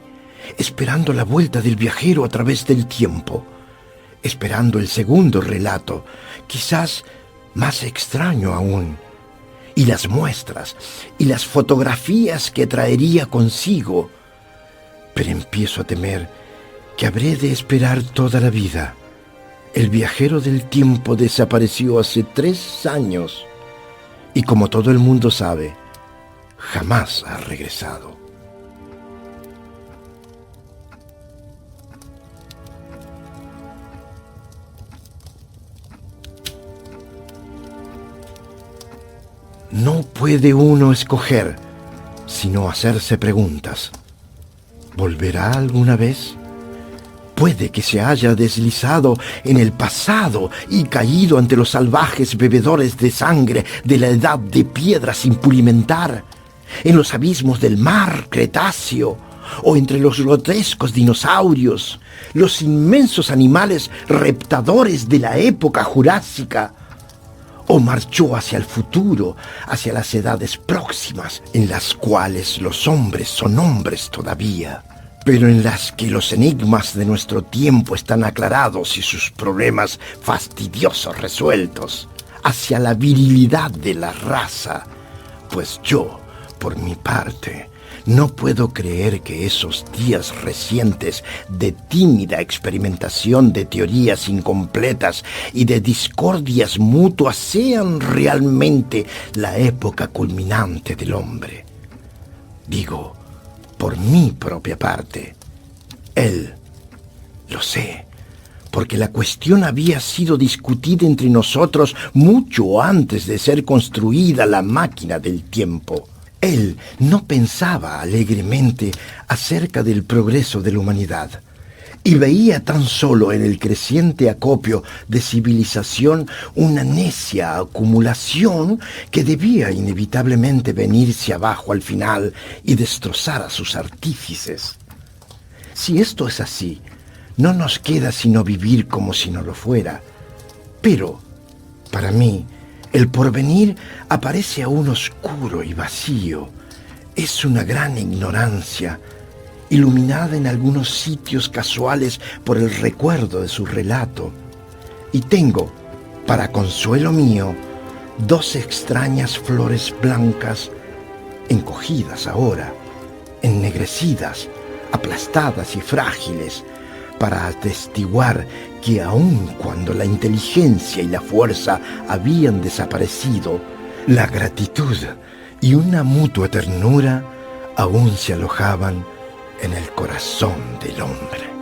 esperando la vuelta del viajero a través del tiempo, esperando el segundo relato, quizás más extraño aún, y las muestras y las fotografías que traería consigo. Pero empiezo a temer que habré de esperar toda la vida. El viajero del tiempo desapareció hace 3 años y, como todo el mundo sabe, jamás ha regresado. No puede uno escoger, sino hacerse preguntas. ¿Volverá alguna vez? Puede que se haya deslizado en el pasado y caído ante los salvajes bebedores de sangre de la edad de piedra sin pulimentar, en los abismos del mar Cretáceo, o entre los grotescos dinosaurios, los inmensos animales reptadores de la época jurásica, o marchó hacia el futuro, hacia las edades próximas, en las cuales los hombres son hombres todavía, pero en las que los enigmas de nuestro tiempo están aclarados y sus problemas fastidiosos resueltos, hacia la virilidad de la raza, pues yo, por mi parte, no puedo creer que esos días recientes de tímida experimentación de teorías incompletas y de discordias mutuas sean realmente la época culminante del hombre. Digo, por mi propia parte, él, lo sé, porque la cuestión había sido discutida entre nosotros mucho antes de ser construida la máquina del tiempo. Él no pensaba alegremente acerca del progreso de la humanidad y veía tan solo en el creciente acopio de civilización una necia acumulación que debía inevitablemente venirse abajo al final y destrozar a sus artífices. Si esto es así, no nos queda sino vivir como si no lo fuera. Pero, para mí, el porvenir aparece aún oscuro y vacío. Es una gran ignorancia, iluminada en algunos sitios casuales por el recuerdo de su relato. Y tengo, para consuelo mío, 2 extrañas flores blancas, encogidas ahora, ennegrecidas, aplastadas y frágiles, para atestiguar que aun cuando la inteligencia y la fuerza habían desaparecido, la gratitud y una mutua ternura aún se alojaban en el corazón del hombre.